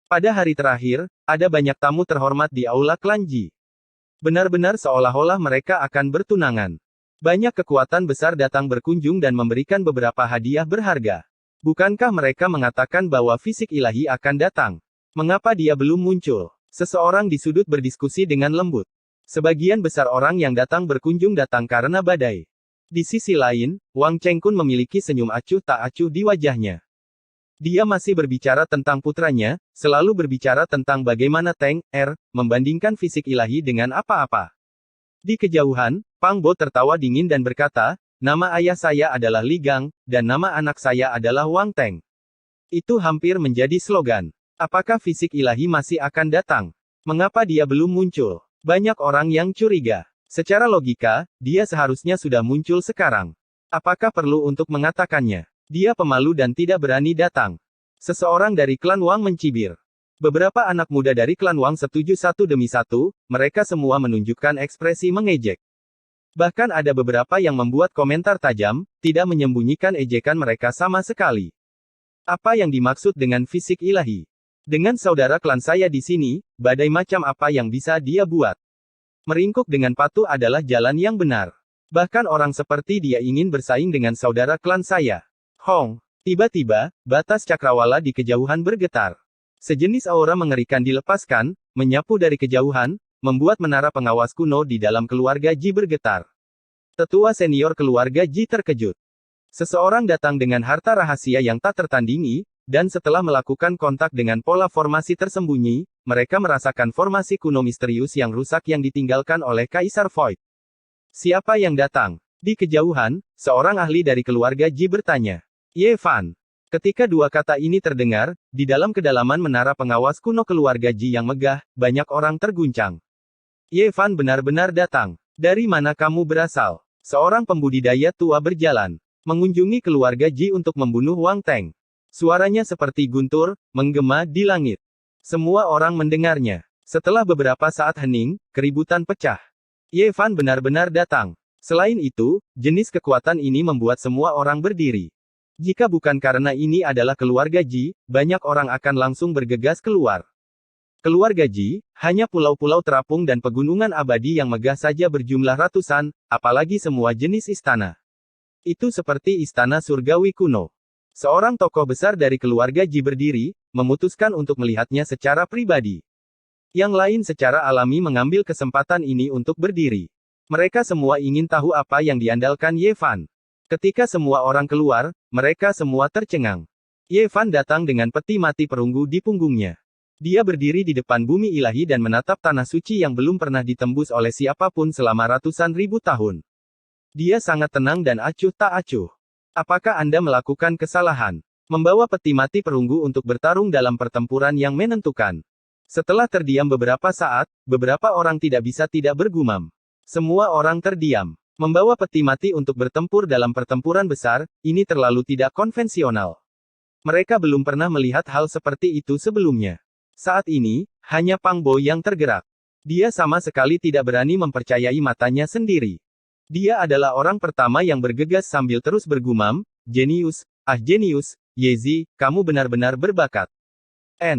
Pada hari terakhir, ada banyak tamu terhormat di aula klan Ji. Benar-benar seolah-olah mereka akan bertunangan. Banyak kekuatan besar datang berkunjung dan memberikan beberapa hadiah berharga. Bukankah mereka mengatakan bahwa fisik ilahi akan datang? Mengapa dia belum muncul? Seseorang di sudut berdiskusi dengan lembut. Sebagian besar orang yang datang berkunjung datang karena badai. Di sisi lain, Wang Chengkun memiliki senyum acuh tak acuh di wajahnya. Dia masih berbicara tentang putranya, selalu berbicara tentang bagaimana Teng Er membandingkan fisik ilahi dengan apa-apa. Di kejauhan, Pang Bo tertawa dingin dan berkata, nama ayah saya adalah Li Gang, dan nama anak saya adalah Wang Teng. Itu hampir menjadi slogan. Apakah fisik ilahi masih akan datang? Mengapa dia belum muncul? Banyak orang yang curiga. Secara logika, dia seharusnya sudah muncul sekarang. Apakah perlu untuk mengatakannya? Dia pemalu dan tidak berani datang. Seseorang dari klan Wang mencibir. Beberapa anak muda dari klan Wang setuju satu demi satu, mereka semua menunjukkan ekspresi mengejek. Bahkan ada beberapa yang membuat komentar tajam, tidak menyembunyikan ejekan mereka sama sekali. Apa yang dimaksud dengan fisik ilahi? Dengan saudara klan saya di sini, badai macam apa yang bisa dia buat? Meringkuk dengan patuh adalah jalan yang benar. Bahkan orang seperti dia ingin bersaing dengan saudara klan saya. Hong. Tiba-tiba, batas cakrawala di kejauhan bergetar. Sejenis aura mengerikan dilepaskan, menyapu dari kejauhan, membuat menara pengawas kuno di dalam keluarga Ji bergetar. Tetua senior keluarga Ji terkejut. Seseorang datang dengan harta rahasia yang tak tertandingi, dan setelah melakukan kontak dengan pola formasi tersembunyi, mereka merasakan formasi kuno misterius yang rusak yang ditinggalkan oleh Kaisar Void. Siapa yang datang? Di kejauhan, seorang ahli dari keluarga Ji bertanya. Ye Fan. Ketika dua kata ini terdengar, di dalam kedalaman menara pengawas kuno keluarga Ji yang megah, banyak orang terguncang. Ye Fan benar-benar datang. Dari mana kamu berasal? Seorang pembudidaya tua berjalan, mengunjungi keluarga Ji untuk membunuh Wang Teng. Suaranya seperti guntur, menggema di langit. Semua orang mendengarnya. Setelah beberapa saat hening, keributan pecah. Ye Fan benar-benar datang. Selain itu, jenis kekuatan ini membuat semua orang berdiri. Jika bukan karena ini adalah keluarga Ji, banyak orang akan langsung bergegas keluar. Keluarga Ji, hanya pulau-pulau terapung dan pegunungan abadi yang megah saja berjumlah ratusan, apalagi semua jenis istana. Itu seperti istana surgawi kuno. Seorang tokoh besar dari keluarga Ji berdiri, memutuskan untuk melihatnya secara pribadi. Yang lain secara alami mengambil kesempatan ini untuk berdiri. Mereka semua ingin tahu apa yang diandalkan Ye Fan. Ketika semua orang keluar, mereka semua tercengang. Ye Fan datang dengan peti mati perunggu di punggungnya. Dia berdiri di depan bumi ilahi dan menatap tanah suci yang belum pernah ditembus oleh siapapun selama ratusan ribu tahun. Dia sangat tenang dan acuh tak acuh. Apakah Anda melakukan kesalahan? Membawa peti mati perunggu untuk bertarung dalam pertempuran yang menentukan. Setelah terdiam beberapa saat, beberapa orang tidak bisa tidak bergumam. Semua orang terdiam. Membawa peti mati untuk bertempur dalam pertempuran besar, ini terlalu tidak konvensional. Mereka belum pernah melihat hal seperti itu sebelumnya. Saat ini, hanya Pang Bo yang tergerak. Dia sama sekali tidak berani mempercayai matanya sendiri. Dia adalah orang pertama yang bergegas sambil terus bergumam, "Jenius, ah jenius, Yezi, kamu benar-benar berbakat."